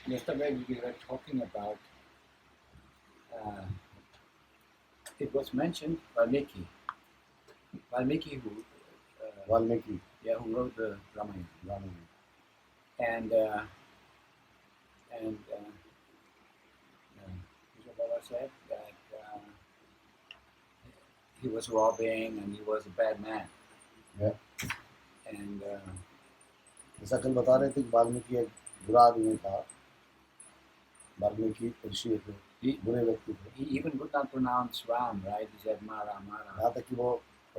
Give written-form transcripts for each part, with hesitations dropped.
Yesterday we were talking about, uh, it was mentioned Valmiki. Valmiki Valmiki. who wrote the Ramayana. Ramayana. And Vishnu Baba said that he was robbing and he was a bad man. Yeah. And जैसा कल बता रहे थे कि वाल्मीकि एक बुरा आदमी था, वाल्मीकि ऋषि एक बुरे व्यक्ति थे. he even could not pronounce Ram, right? He said Mara, Mara यहाँ तक कि वो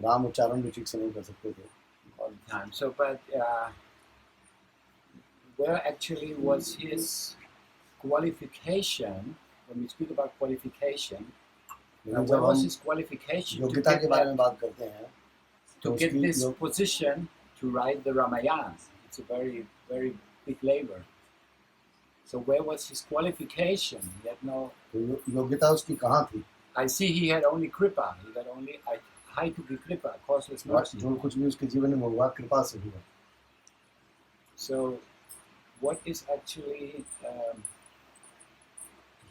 राम उच्चारण भी ठीक से नहीं कर सकते थे. all the time. So, but where actually was his qualification? When we speak about qualification, लेकिन where जब was हम his qualification to योग्यता के get, बारे में बात करते हैं to तो get उसकी this position to write the Ramayana? It's a very, very big labor. So where was his qualification? He had no. तो योग्यता उसकी कहाँ थी? I see he had only kripa. He had only high to be kripa, causeless mercy. जो कुछ भी उसके जीवन में हुआ कृपा से हुआ. So, what is actually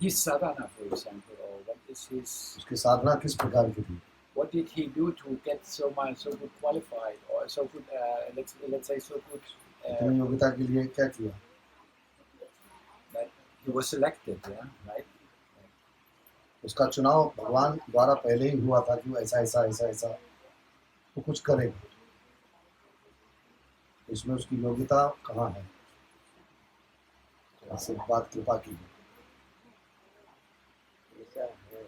his sadhana, for example, or what is his? उसकी साधना किस प्रकार की थी? What did he do to get so good qualified, or so good? Let's say so good. इतनी योग्यता के लिए क्या किया? That he was selected, yeah, right. उसका चुनाव भगवान द्वारा पहले ही हुआ था कि वो ऐसा ऐसा ऐसा ऐसा वो कुछ करेगा. इसमें उसकी योग्यता कहाँ है? ऐसे बात कृपा की है. ऐसा है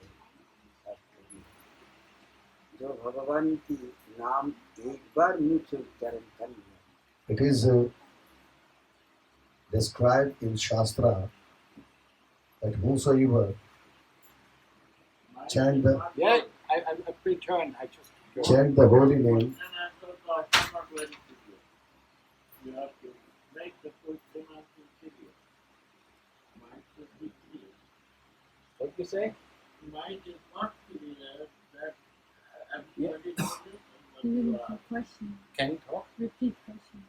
जो भगवान की नाम एक बार मुंह से उच्चारण कर लिया. It is described in Shastra that whosoever chant the I returned. I just chant the holy name. You have to make the full pronouncement clear. Mind should be clear. What you say? Mind is not clear that everybody knows it. Repeat question. Can you talk? Repeat question.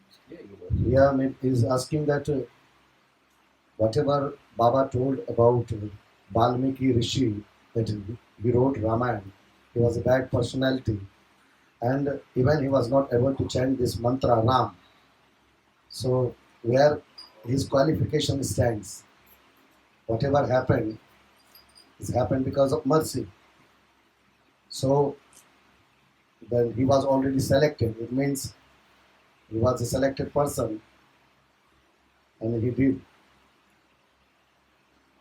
Yeah, is asking that whatever Baba told about Valmiki Rishi, that he wrote Ramayana, he was a bad personality, and even he was not able to chant this mantra Ram. So where his qualification stands, whatever happened, has happened because of mercy. So then he was already selected. It means he was a selected person, and he did.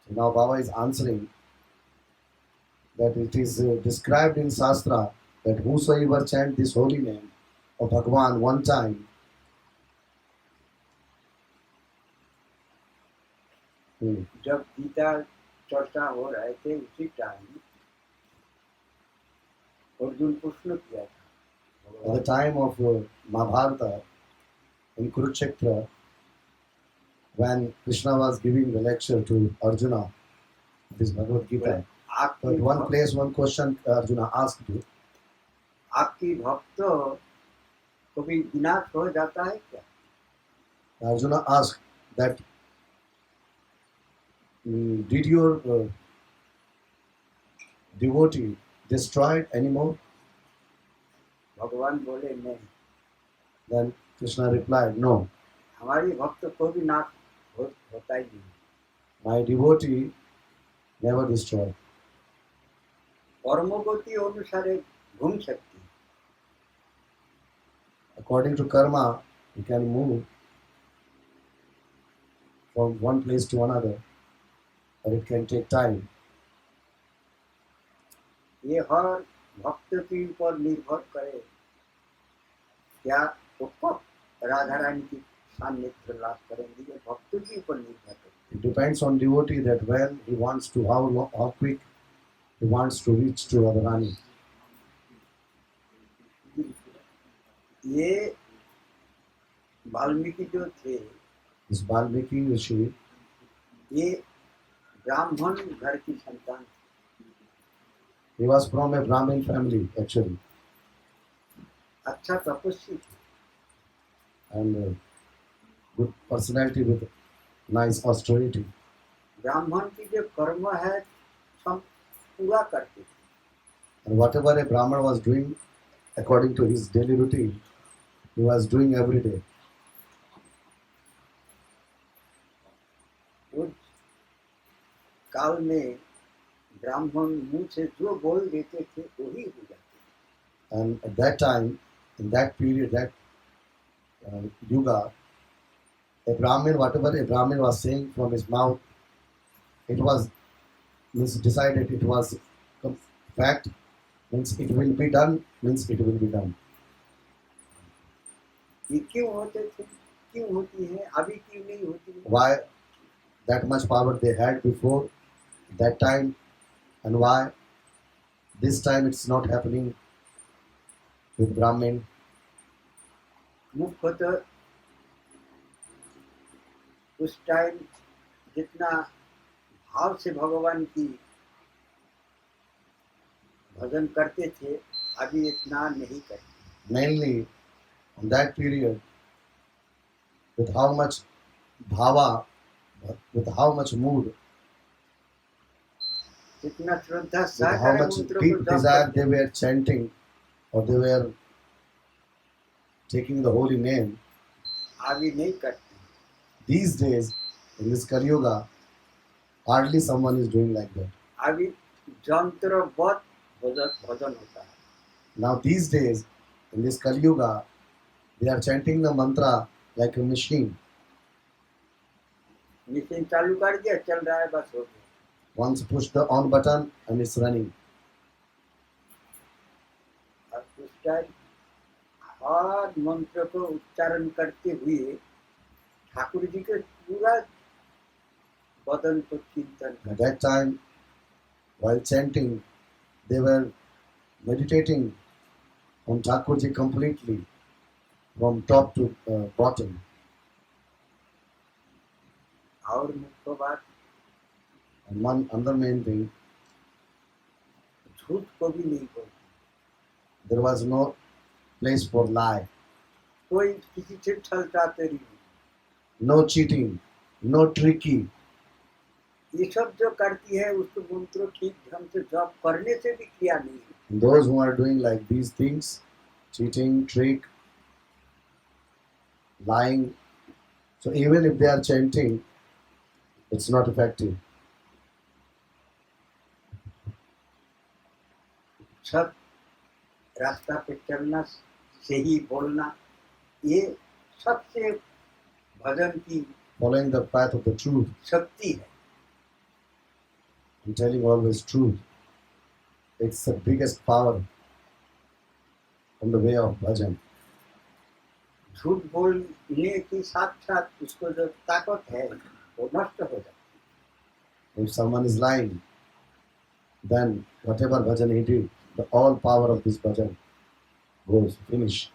So now Baba is answering that it is described in Shastra that whosoever chant this holy name of Bhagwan one time, जब गीता चर्चा हो रहे थे उसी time Arjun प्रश्न किया था. at the time of Mahabharata in Kurukshetra, when Krishna was giving the lecture to Arjuna, this Bhagavad Gita, but one place, one question Arjuna asked you, आपकी भक्त कभी विनाश हो जाता है क्या? Arjuna asked that, did your devotee destroyed anymore? भगवान बोले नहीं. Then Krishna replied, no, हमारी भक्त को भी नाश होता ही नहीं. my devotee never destroyed. कर्मगति अनुसार घूम सकती. According to karma, you can move from one place to another, but it can take time. ये हर भक्त के ऊपर निर्भर करे क्या वो कब राधा रानी की सान्निध्य लाभ करेंगे. ये भक्त के ऊपर निर्भर करे. It depends on devotee that when he wants to, how quick he wants to reach to Radharani. ये वाल्मीकि जो थे This Valmiki Rishi, ये ब्राह्मण घर की संतान. he was from a Brahmin family actually, अच्छा तपस्वी थे. and good personality with nice austerity. ब्राह्मण की जो कर्म है सब पूरा करते थे। And whatever a Brahman was doing according to his daily routine, he was doing every day. उस काल में ब्राह्मण मुंह से जो बोल देते थे वही हो जाते। And at that time, in that period, that yuga, a Brahmin, whatever a Brahmin was saying from his mouth, it was means decided, it was fact, means it will be done, means it will be done. ये क्यों होते थे, क्यों होती है, अभी क्यों नहीं होती है? Why that much power they had before that time, and why this time it's not happening with Brahmin? मुख्यतः उस टाइम जितना भाव से भगवान की भजन करते थे अभी इतना नहीं करते। Mainly on that period, with how much bhava, with how much mood, जितना श्रद्धा with how सहकार much मंत्रों को deep जप desire करते they were chanting or they were taking the holy name. अभी नहीं करते। These days, in this Kali Yuga, hardly someone is doing like that. अभी यंत्रवत भजन होता है। Now these days, in this Kali Yuga, they are chanting the mantra like a machine. Machine चालू कर दिया, चल रहा है, बस हो गया। Once push the on button and it's running. और उस टाइम हर मंत्र को उच्चारण करते हुए ठाकुर जी के पूरा बदन को चिंतन At that time, while chanting, they were meditating on Thakurji completely, from top to bottom. और मुख्य बात And one other main thing, झूठ को भी नहीं बोलते। there was no place for lie, कोई किसी से छल चातरी नहीं। no cheating, no tricky. ये सब जो करती है उसको मंत्र ठीक ढंग से जप करने से भी किया नहीं है। And those who are doing like these things, cheating, trick, lying, so even if they are chanting, it's not effective. सब रास्ता पे चलना, सही बोलना, ये सबसे भजन की Following the path of the truth शक्ति है। and telling always truth, it's the biggest power on the way of bhajan. झूठ बोलने की साथ साथ उसको जो ताकत है वो नष्ट हो जाती है। If someone is lying, then whatever bhajan he did, the all power of this bhajan goes, finish.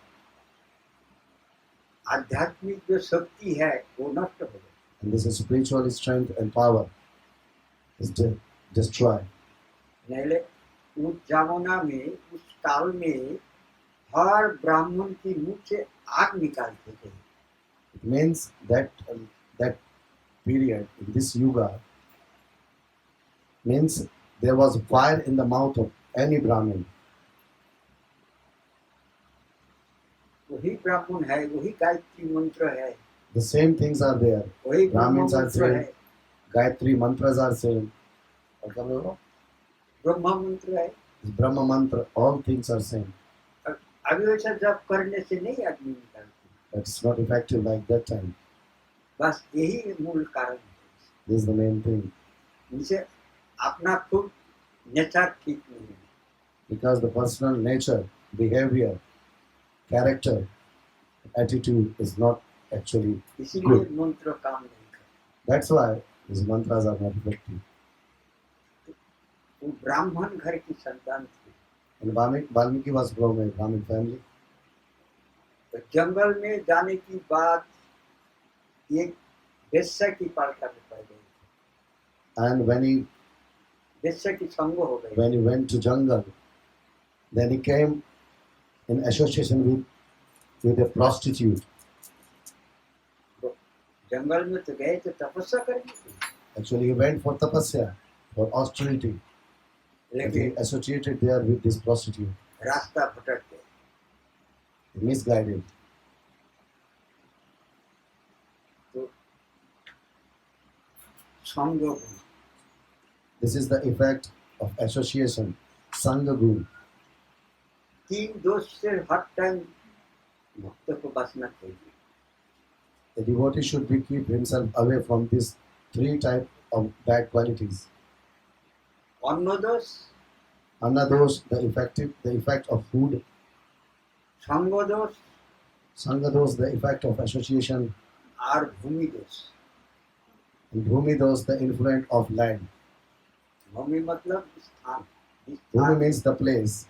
आध्यात्मिक जो शक्ति है वो नष्ट हो जाती है। And this is spiritual strength and power is destroyed. पहले उस जमाना में, उस काल में हर ब्राह्मण की मुख से आग निकालते थे। It means that that period in this yuga means there was fire in the mouth of any Brahmin. वही ब्राह्मण है, वही गायत्री मंत्र है, The same things are there. वही ब्रह्म Brahmins are मंत्र same. है, Gayatri mantras are same. What come over? ब्रह्म मंत्र है। Brahma mantra, all things are same. अभी वैसा जप करने से नहीं आदमी निकालते, But it's not effective like that time. बस यही मूल कारण है। This is the main thing. इनसे अपना खुद नेचर ठीक नहीं है। Because the personal nature, behavior, character, attitude is not actually इसीलिए good. मंत्र काम नहीं करते। That's why these mantras are not effective. वो ब्राह्मण घर की संतान थी। And Valmiki was from a Brahmin family. तो जंगल में जाने की बात एक वेश्या की पालका में पड़ गई। And when वेश्या की संग हो गई। he went to jungle, then he came in association with a prostitute. जंगल में तो गए तो तपस्या करनी थी। Actually, he went for tapasya, for austerity, but he लेकिन associated there with this prostitute. रास्ता भटक गए। He misguided. तो संग गुण, This is the effect of association, sangha guru. तीन दोष से हर टाइम भक्त को बचना चाहिए। The devotee should be keep himself away from these three type of bad qualities. अन्न दोष, Annadosh, the effect of food. संग दोष Sangadosh, the effect of association. और भूमि दोष। And Bhumidosh, the influence of land. भूमि मतलब स्थान, Bhumi means the place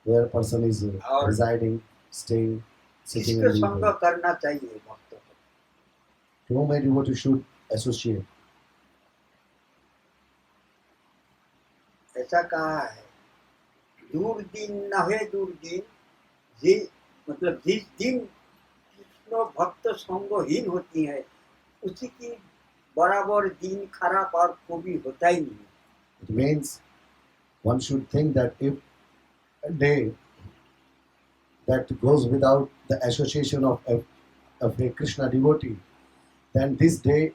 where a person is और residing, staying, sitting इसको and संग living. करना चाहिए भक्त को। To whom a devotee should associate. ऐसा कहा है, दूर दिन नहे दूर दिन, जी मतलब जिस दिन कृष्ण भक्त संगहीन होती है उसी की बराबर दिन खराब और कभी होता ही नहीं। It means one should think that if a day that goes without the association of a Krishna devotee, then this day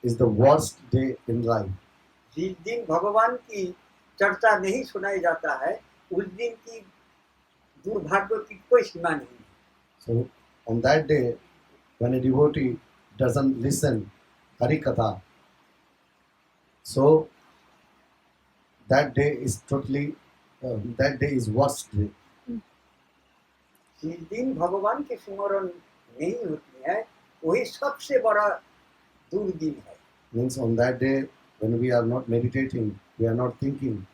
is the worst day in life. जिस दिन भगवान की चर्चा नहीं सुनाई जाता है उस दिन की दुर्भाग्य की कोई सीमा नहीं है। So on that day, when a devotee doesn't listen Hari Katha, so that day is that day is worst day. जिस दिन भगवान की स्मरण नहीं होती है वही सबसे बड़ा दुर्दिन है। Means on that day, when we are not meditating, we are not thinking,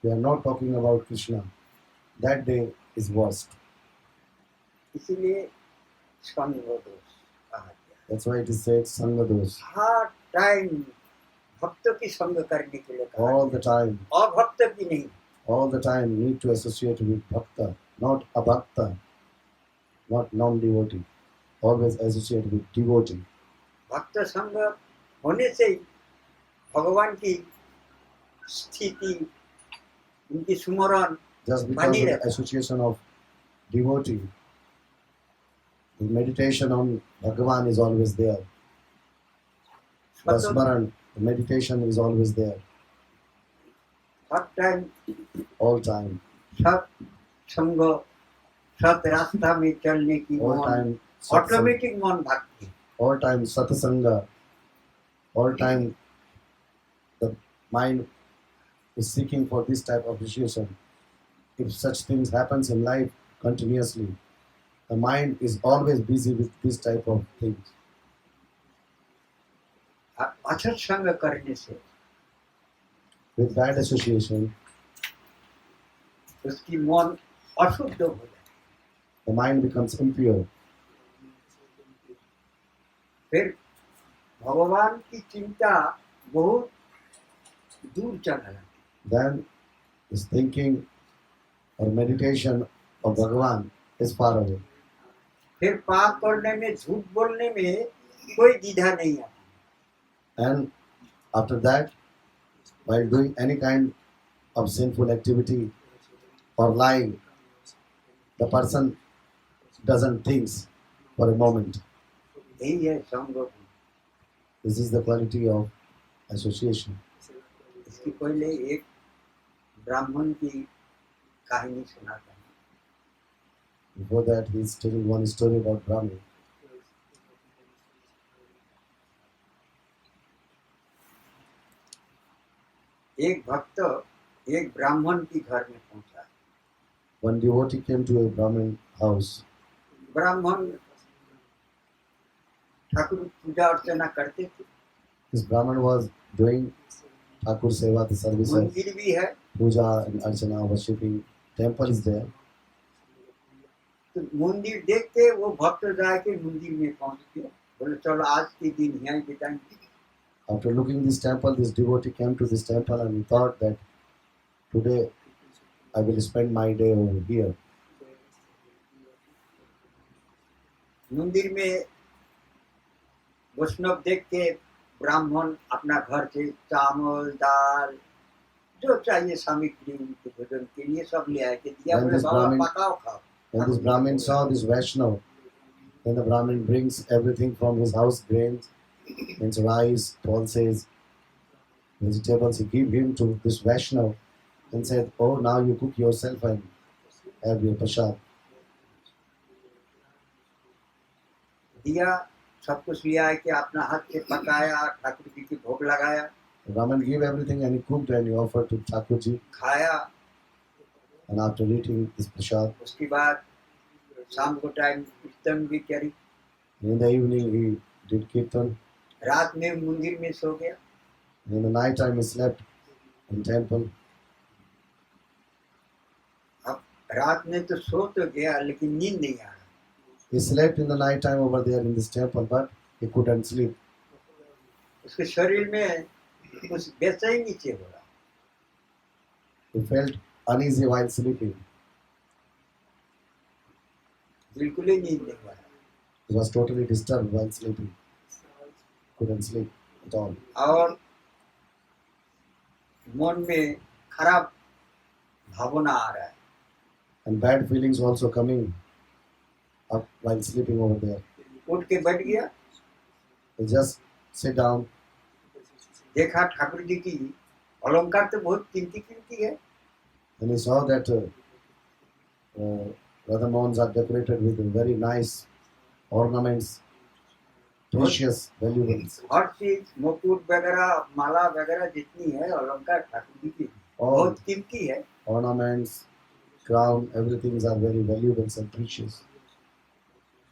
we are not talking about Krishna, that day is worst. इसीलिए संग दोष कहा गया। That's why it is said Sangadosh. Her time भक्तों की संग करने के लिए कहा All the time, गया। अभक्त की नहीं। all the time need to associate with Bhakta, not Abhakta, not non-devotee. Always associate with devotee. भक्त संग होने से ही भगवान की स्थिति उनकी सुमरण Just because बनी of the रहता है। association of devotee, the meditation on Bhagavan is always there. The स्वतः Smaran, the meditation is always there, her time all time. सत संग सत रास्ता में चलने की All मन time satsang, ऑटोमेटिक मन भागती है। all time satsanga, all time the mind is seeking for this type of association. If such things happens in life continuously, the mind is always busy with this type of things. अछत संग करने से With bad association, उसकी मन अशुद्ध हो जाए। the mind becomes impure. फिर भगवान की चिंता बहुत दूर चला जाती है। Then this thinking or meditation of Bhagavan is far away. फिर पाप करने में झूठ बोलने में कोई द्विधा नहीं आती। And after that, while doing any kind of sinful activity or lying, the person doesn't think for a moment. यही है संग गुण। This is the quality of association. इसकी पहले एक ब्राह्मण की कहानी सुनाता हूँ। Before that, he is telling one story about Brahmin. एक भक्त एक ब्राह्मण के घर में पहुंचा। One devotee came to a Brahmin house. ब्राह्मण ठाकुर पूजा अर्चना करते थे, This Brahmin was doing Thakur Seva, the service of मंदिर भी है। puja and archana, worshipping. Temple is there. तो मंदिर देख के वो भक्त जाके मंदिर में पहुंच गए, बोले चलो आज के दिन यहाँ बिताएंगे। After looking this temple, this devotee came to this temple and he thought that today I will spend my day over here. मंदिर में वैष्णव देख के ब्राह्मण अपना घर से चावल दाल जो चाहिए सामग्री उनके भोजन के लिए सब ले आए के दिया, When बोले this बाबा Brahmin- पकाओ खाओ। When this Brahmin saw this Vaishnav, then the Brahmin brings everything from his house, grains, means rice, pulses, vegetables. He give him to this Vaishnav and said, "Oh, now you cook yourself and have your prasad." दिया, सब कुछ ले आए के अपना हाथ से पकाया, ठाकुर जी की भोग लगाया, Brahmin gave everything and he cooked and he offered to Thakurji. खाया। And after eating this prasad, उसके बाद शाम को टाइम कीर्तन भी करी, in the evening he did kirtan. रात में मंदिर में सो गया। In the night time he slept in temple. अब रात में तो सो तो गया लेकिन नींद नहीं आ रहा। He slept in the night time over there in this temple, but he couldn't sleep. उसके शरीर में कुछ बेचैनी से हो रहा, He felt uneasy while sleeping. बिल्कुल ही नींद नहीं आ रहा। He was totally disturbed while sleeping. Couldn't sleep at all. और मन में खराब भावना आ रहा है। And bad feelings also coming up while sleeping over there. उठ के बैठ गया, He just sit down. देखा ठाकुर जी की अलंकार तो बहुत कीमती कीमती है, And he saw that Radha Mohans are decorated with very nice ornaments, precious, valuables. हर चीज मुकुट वगैरह माला वगैरह जितनी है अलंकार ठाकुर जी की All बहुत कीमती है। ornaments, crown, everything are very valuable and precious.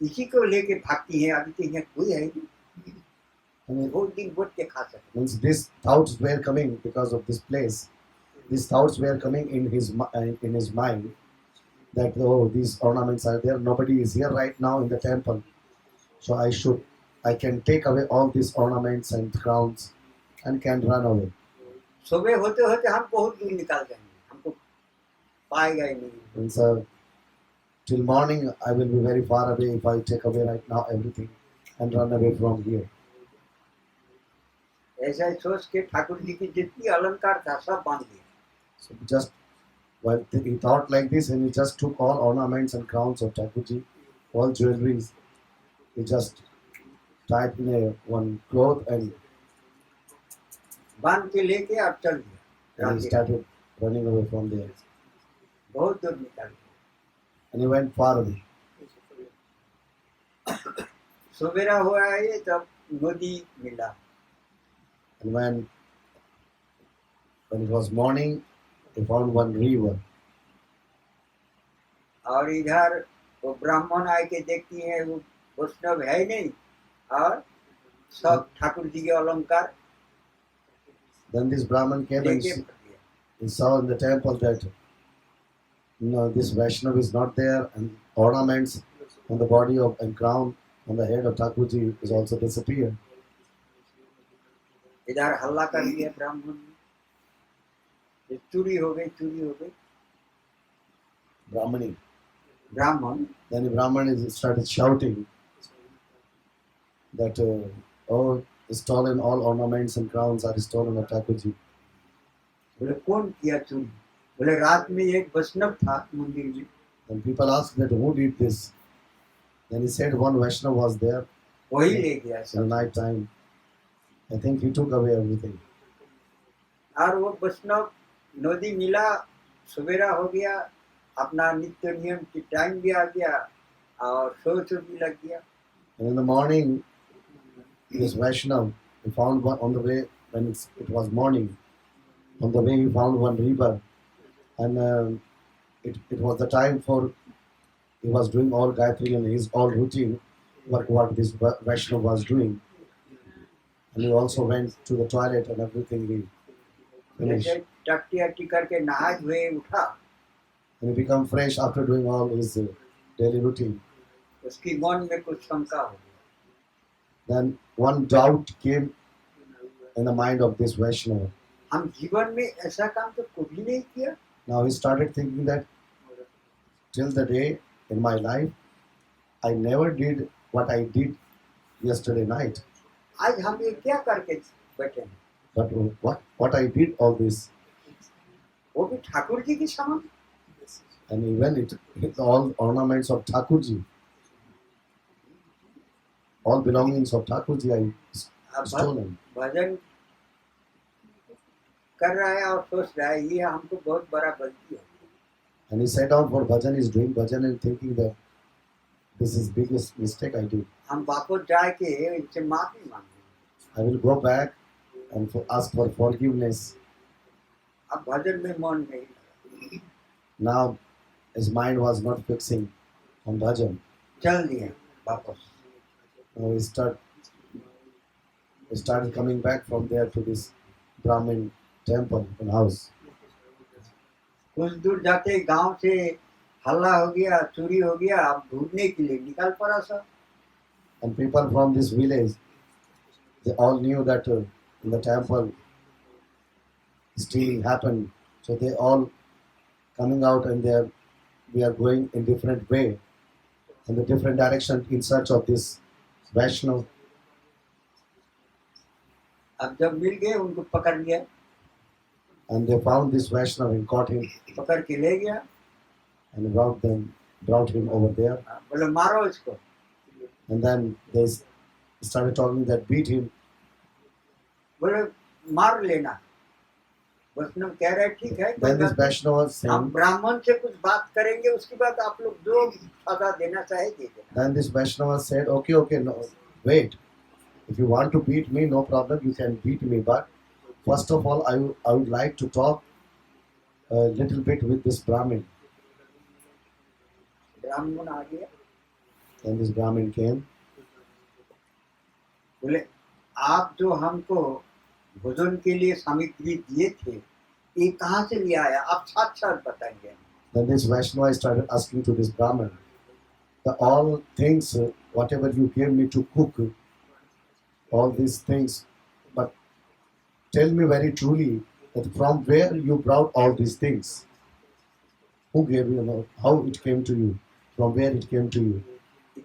इसी को लेके भागती है, अभी तो यहाँ कोई है नहीं, And बहुत दिन बैठ के खा सकते। means these thoughts were coming because of this place. These thoughts were coming in his mind that oh, these ornaments are there. Nobody is here right now in the temple, so I can take away all these ornaments and crowns and can run away. सुबह होते होते हम बहुत दूर निकाल जाएंगे, हमको पाएगा ही नहीं। And so till morning I will be very far away if I take away right now everything and run away from here. ऐसा ही सोच के ठाकुर जी की जितनी अलंकार था सब बांध दिया। So just while he thought like this, and he just took all ornaments and crowns of Thakurji, all jewelries. He just tied in one cloth and बांध के लेके और चल दिया। he started running away from there. बहुत दूर निकाल दिया। And he went far away. सवेरा हुआ है तब नदी मिला, And when it was morning, he found one river. और इधर वो ब्राह्मण आए के देखती है, वो वैष्णव है नहीं, और सब ठाकुर जी के अलंकार Then this Brahman came and लेके भर दिया। he saw in the temple that this Vaishnav is not there, and ornaments on the body of and crown on the head of Thakurji is also disappeared. इधर हल्ला कर दिया ब्राह्मण ने, ये चोरी हो गई, चोरी हो गई। Brahmani. ब्राह्मण Then the Brahman started shouting that oh, stolen all ornaments and crowns are stolen of Thakurji. बोले कौन किया चोरी? बोले रात में एक वैष्णव था मंदिर में, Then people asked that who did this. Then he said one Vaishnav was there वही ले गया in the सब। night time. I think he took away everything. और वो वैष्णव नदी मिला, सवेरा हो गया, अपना नित्य नियम की टाइम भी आ गया और सोच भी लग गया। And in the morning, this Vaishnav, he found one on the way when it was morning. On the way, he found one river, and it was the time for he was doing all Gayatri and his all routine work what this Vaishnav was doing. And he also went to the toilet and everything he finished. जैसे टट्टी अट्टी करके नहा धोए उठा, And he became fresh after doing all his daily routine. उसकी मन में कुछ शंका हो गई। Then one doubt came in the mind of this Vaishnava. हम जीवन में ऐसा काम तो कभी नहीं किया, Now he started thinking that till the day in my life, I never did what I did yesterday night. आज हम ये क्या करके बैठे हैं? But what I did all this, वो भी ठाकुर जी की सामान। and even it all ornaments of Thakurji, all belongings of Thakurji I अब stolen. भजन कर रहा है और सोच रहा है ये हमको बहुत बड़ा गलती है। And he set out for bhajan, he's doing bhajan and thinking that this is biggest mistake I did. हम वापस जाके इनसे माफी मांगे। I will go back and ask for forgiveness. अब भजन में मन नहीं लगा। Now his mind was not fixing on bhajan. चल दिए वापस। Now he started coming back from there to this Brahmin temple and house. कुछ दूर जाते गांव से हल्ला हो गया, चोरी हो गया। अब ढूंढने के लिए निकल पड़ा सब। And people from this village, they all knew that in the temple stealing happened. So they all coming out and we are going in different way, in the different direction in search of this Vaishnav. अब जब मिल गए उनको पकड़ लिया, And they found this Vaishnav and caught him पकड़ के ले गया। and brought him over there. बोले मारो इसको। And then they started talking that beat him. बोले मार लेना। वैष्णव कह रहे ठीक है, कोई Then this बात नहीं। Vaishnav was हम saying, ब्राह्मण से कुछ बात करेंगे, उसके बाद आप लोग जो सजा देना चाहे दे देना। then this Vaishnava said, okay, no, wait. If you want to beat me, no problem, you can beat me. But first of all, I would like to talk a little bit with this Brahmin. ब्राह्मण आ गया, Then this Brahmin came. बोले आप जो हमको भोजन के लिए सामग्री दिए थे, ये कहाँ से लिया है? आप साथ साथ बताएंगे। Then this Vaishnava started asking to this Brahmin, all things, whatever you gave me to cook, all these things, but tell me very truly that from where you brought all these things? Who gave you, how it came to you? From where it came to you?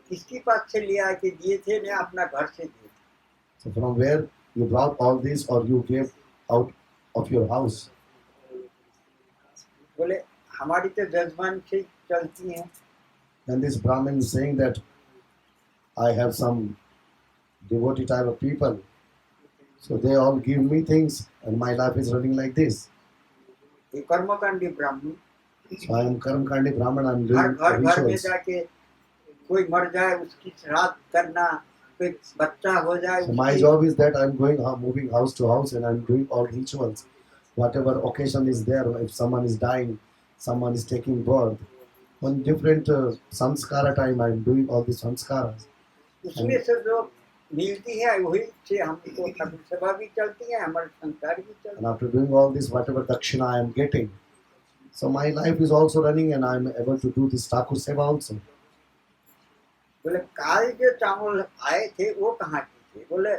किसके पास से लिया कि दिए थे? मैं अपना घर से दिए। So from where you brought all this or you gave out of your house? बोले हमारी तो जजमान से चलती हैं। And this Brahmin is saying that I have some devotee type of people. So they all give me things and my life is running like this. ये कर्मकांडी ब्राह्मण So I am Karamkandi Brahman, I am her doing घर घर में rituals. जाके कोई मर जाए उसकी श्राद्ध करना, कोई बच्चा हो जाए So my उसकी job is that I am moving house to house and I am doing all rituals. Whatever occasion is there, if someone is dying, someone is taking birth, on different samskara time I am doing all these samskaras. उसमें से जो मिलती है वही से हमको ठाकुर सेवा भी चलती है, हमारे संस्कार भी चलते And after doing all this, whatever dakshina I am getting, so my life is also running and I am able to do this Thakur Seva also. बोले काल जो चावल आए थे वो कहाँ के थे? बोले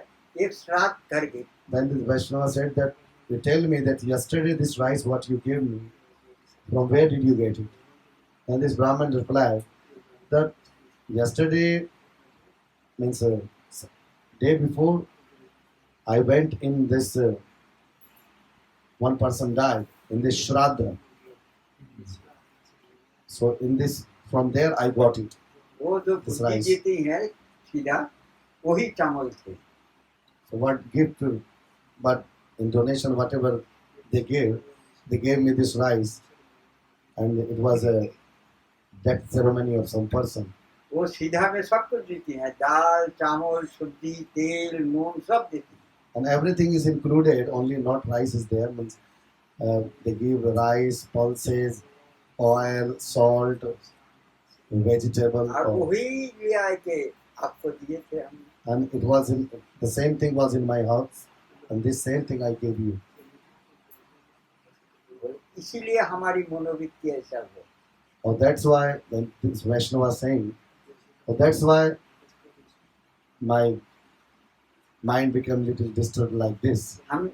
एक श्राद्ध कर गए। Then this Vaishnava said that, you tell me that yesterday this rice what you gave me, from where did you get it? And this Brahman replied that yesterday means day before I went in this, one person died in this Shraddha. So in this, from there I got it. वो जो This बुद्धि rice. देती है सीधा वही चावल थे। So what gift, but in donation whatever they gave me this rice and it was a death ceremony of some person. वो सीधा में सब कुछ देती है, दाल चावल सब्जी तेल नून सब देती है। And everything is included, only not rice is there. Means they give rice, pulses, oil, salt, vegetable. और वही ले आए के आपको दिए थे हम। And it was the same thing was in my house, and this same thing I gave you. इसीलिए हमारी मनोवृत्ति ऐसा हो। Oh, that's why then this Vaishnava was saying, oh, that's why my mind became little disturbed like this. हम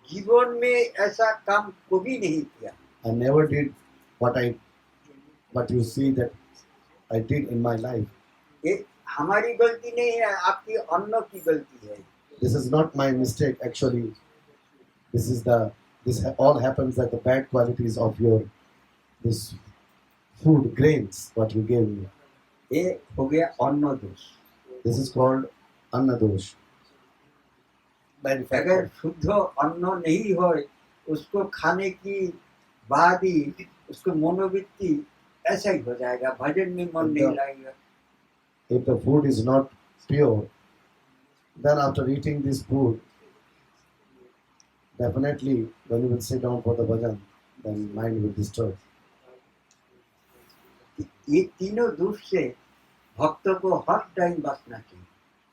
जीवन में ऐसा काम कभी नहीं किया। I never did what you see that I did in my life. ये हमारी गलती नहीं है, आपकी अन्नों की गलती है। This is not my mistake. Actually, this all happens at the bad qualities of your this food grains what you gave me. ये हो गया अन्न दोष। This is called annadosh. Bad effect. अगर शुद्ध अन्न नहीं हो, उसको खाने की बाद ही उसको मनोवृत्ति ऐसा ही हो जाएगा, भजन में मन नहीं लगेगा। If the food is not pure, then after eating this food, definitely when you will sit down for the bhajan, then mind will disturb. ये तीनों दोष से भक्त को हर टाइम बचना चाहिए।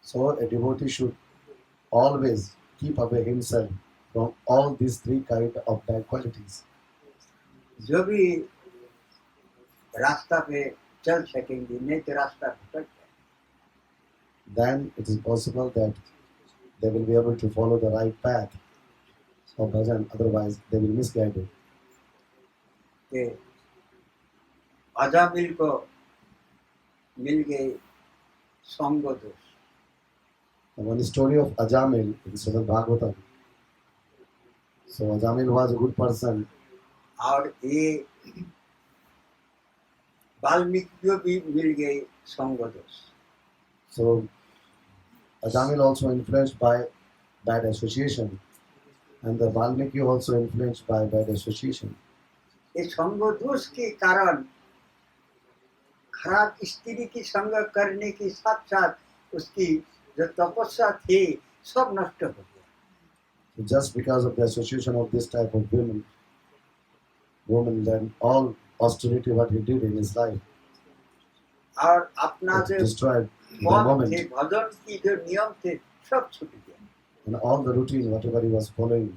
So a devotee should always keep away himself from all these three kind of bad qualities. जो भी रास्ता पे चल सकेंगे, नहीं तो रास्ता भटक जाए। Then it is possible that they will be able to follow the right path of bhajan, otherwise they will misguide it. कि अजामिल को मिल गए संग दोष। And one story of Ajamil in Srimad Bhagavatam. So Ajamil was a good person, और ये वाल्मीकि को भी मिल गए संग दोष। so Ajamil also influenced by bad association, and the Valmiki also influenced by bad association. ये संग दोष के कारण खराब स्त्री की संग करने के साथ साथ उसकी जो तपस्या थी सब नष्ट हो गया। So just because of the association of this type of woman, then all austerity what he did in his life और अपना was जो destroyed in the पद थे, moment, भजन की जो नियम थे सब छूट गया। and all the routine whatever he was following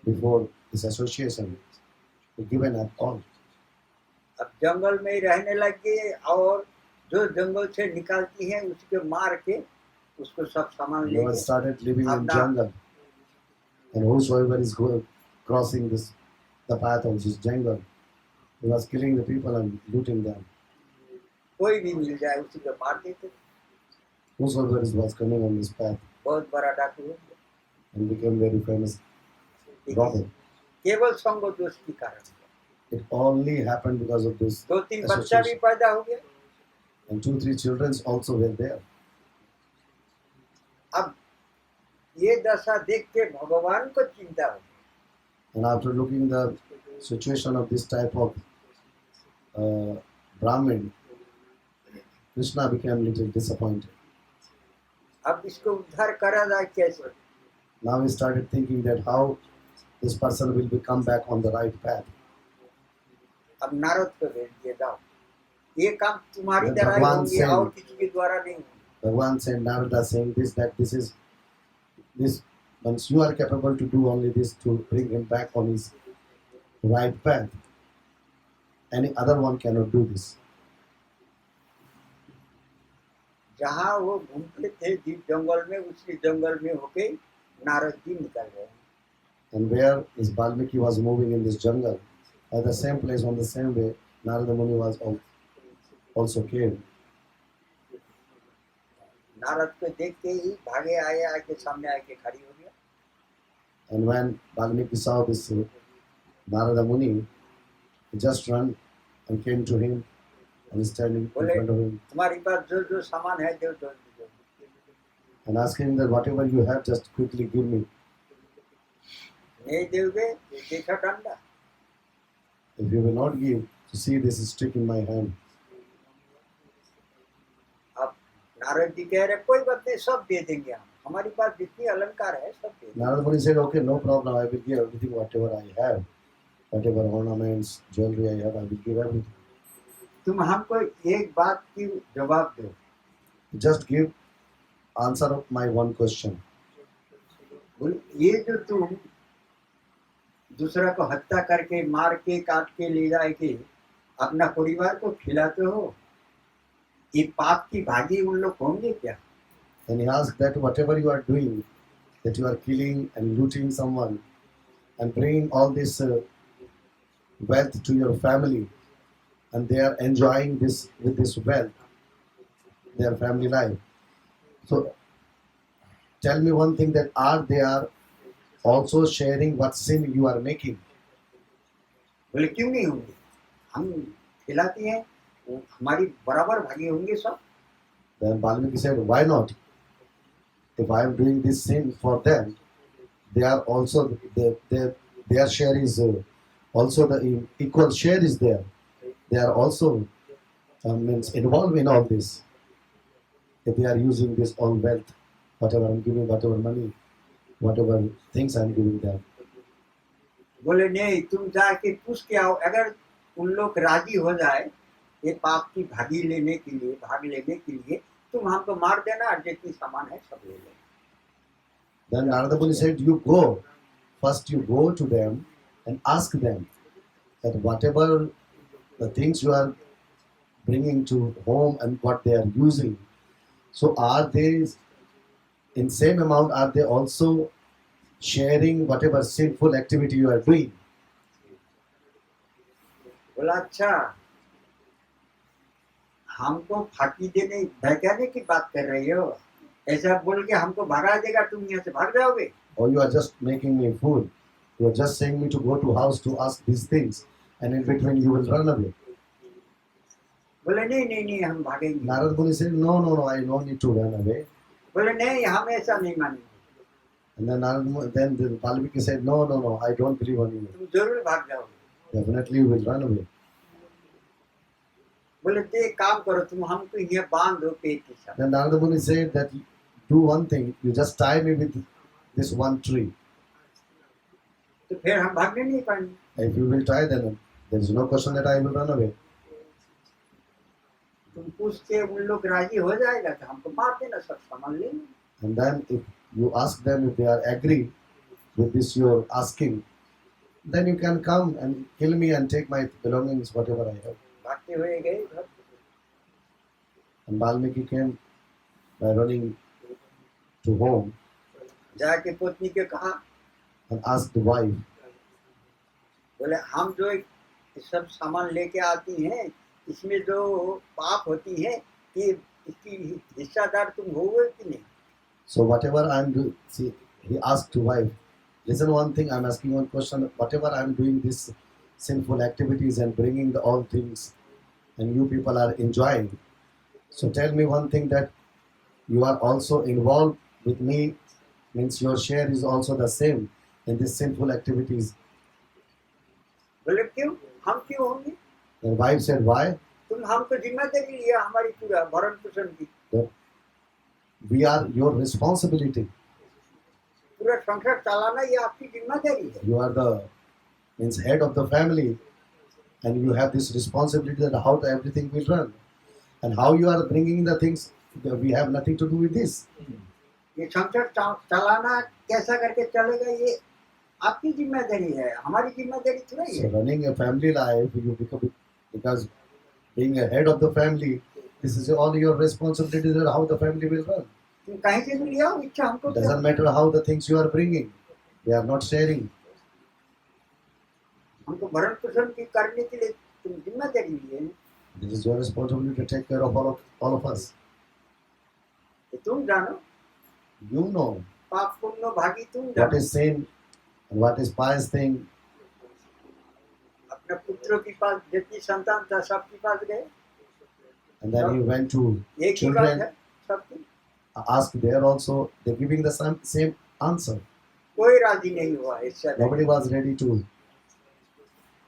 before this association, he given up all. अब जंगल में ही रहने लग गए और जो जंगल से निकालती है उसके मार के उसको सब सामान ले He was गए। started living in Abna- jungle, and whosoever is crossing the path of this jungle, he was killing the people and looting them. कोई भी मिल जाए उसी को मार देते। Whosoever was coming on this path बहुत बड़ा डाकू हो गया। and became very famous robber. केवल संग दोष के कारण It only happened because of this दो तीन बच्चा भी association. पैदा हो गया। And 2-3 children also were there. अब ये दशा देख के भगवान को चिंता हो गई। And after looking the situation of this type of Brahmin, Krishna became little disappointed. अब इसको उद्धार करा जाए कैसे? Now he started thinking that how this person will become back on the right path. अब नारद को भेज दिए, जाओ ये काम तुम्हारी जब द्वारा ही भगवान होंगे से- और किसी के द्वारा नहीं होंगे। Bhagavan sent Narada saying this once you are capable to do only this to bring him back on his right path. Any other one cannot do this. जहाँ वो घूमते थे जिस जंगल में, उसी जंगल में होके नारद जी निकल गए। And where is Valmiki was moving in this jungle, at the same place on the same way, Narada Muni was also came. Narad को देख के ही भागे आए, आके सामने आके खड़ी हो गया। And when Valmiki saw this Narada Muni, he just ran and came to him and standing in front of him तुम्हारी पास जो जो सामान है दो दो दो। and asking him that whatever you have, just quickly give me. नहीं दोगे देखा डंडा। If you will not give, to see this stick in my hand. अब नारद जी कह रहे कोई बात नहीं, सब दे देंगे हम, हमारी पास जितनी अलंकार है सब दे देंगे। Narada Muni said, okay, no problem, I will give everything, whatever I have. Whatever ornaments, jewelry I have, I will give everything. तुम हमको एक बात की जवाब दो, Just give answer of my one question. बोले ये जो तुम दूसरा को हत्या करके मार के काट के ले जाके अपना परिवार को खिलाते हो, ये पाप की भागी उन लोग होंगे क्या? Then he asked that whatever you are doing, that you are killing and looting someone and bringing all this wealth to your family, and they are enjoying this with this wealth, their family life. So tell me one thing, that are they are also sharing what sin you are making? बोले क्यों नहीं होंगे, हम खिलाते हैं, वो हमारी बराबर भागी होंगे सब। Then Valmiki said, why not? If I am doing this sin for them, they are also their share is also the equal share is there. They are also means involved in all this. If they are using this all wealth, whatever I'm giving, whatever money, whatever things I'm giving them. बोले नहीं, तुम जाके पूछ के आओ, अगर उन लोग राजी हो जाए ये पाप की भागी लेने के लिए, भाग लेने के लिए, तुम हमको मार देना, जितनी सामान है सब ले लेना। Then Narada Muni said, you go. First you go to them and ask them that whatever the things you are bringing to home and what they are using, so are they in same amount, are they also sharing whatever sinful activity you are doing? बोला अच्छा, हमको फांकी देने भगाने की बात कर रही हो, ऐसा बोल के हमको भगा देगा, तुम यहाँ से भाग जाओगे? Or you are just making me fool. You are just saying me to go to house to ask these things, and in between you will run away. बोले नहीं नहीं नहीं, हम भागेंगे। Narada Muni said, no, I no need to run away. बोले नहीं, हम ऐसा नहीं मानेंगे, And then the Valmiki said, no, I don't believe on you. तुम जरूर भाग जाओगे। Definitely you will run away. बोले तो एक काम करो, तुम हमको यहाँ बांध दो पेड़ के साथ। Then Narada Muni said that do one thing, you just tie me with this one tree. तो फिर हम भागने नहीं पाएंगे। If you will tie, then there is no question that I will run away. तुम पूछ के उन लोग राजी हो जाएगा तो हमको मार देना, सब सामान ले लेना। And then if you ask them if they are agree with this your asking, then you can come and kill me and take my belongings, whatever I have. भागते हुए गए घर। And Valmiki came by running to home जाके पत्नी के कहा, and asked the wife, बोले हम जो ये सब सामान लेके आती हैं, इसमें जो पाप होती है, ये इसकी हिस्सादार तुम होगे कि नहीं? so whatever I'm doing, see, he asked to wife, listen one thing, I'm asking one question, whatever I'm doing this sinful activities and bringing the all things and you people are enjoying, so tell me one thing, that you are also involved with me, means your share is also the same in these sinful activities. बोले क्यों, हम क्यों होंगे? The wife said, why? तुम हमको जिम्मेदारी लिया हमारी पूरा भरण पोषण की, That we are your responsibility. पूरा संसार चलाना ये आपकी जिम्मेदारी है। You are the means head of the family, and you have this responsibility that how everything will run, and how you are bringing the things. We have nothing to do with this. ये संसार चलाना कैसा करके चलेगा, ये आपकी जिम्मेदारी है, हमारी जिम्मेदारी थोड़ी So है। running a family life, you become, because being a head of the family, this is all your responsibility that how the family will run. तुम कहीं से भी लिया इच्छा हमको It क्या? doesn't matter how the things you are bringing, we are not sharing. हमको भरण पोषण की करने के लिए तुम जिम्मेदारी लिए, It is your responsibility to take care of all of us. तो तुम जानो, You know पाप पुण्य भागी तुम what जानो। is sin and what is pious thing. अपने पुत्रों के पास जितनी संतान था सबके पास गए, And then he went to एक ही बात children, है सबकी, asked there also, they're giving the same answer. कोई राजी नहीं हुआ इससे। Nobody was ready to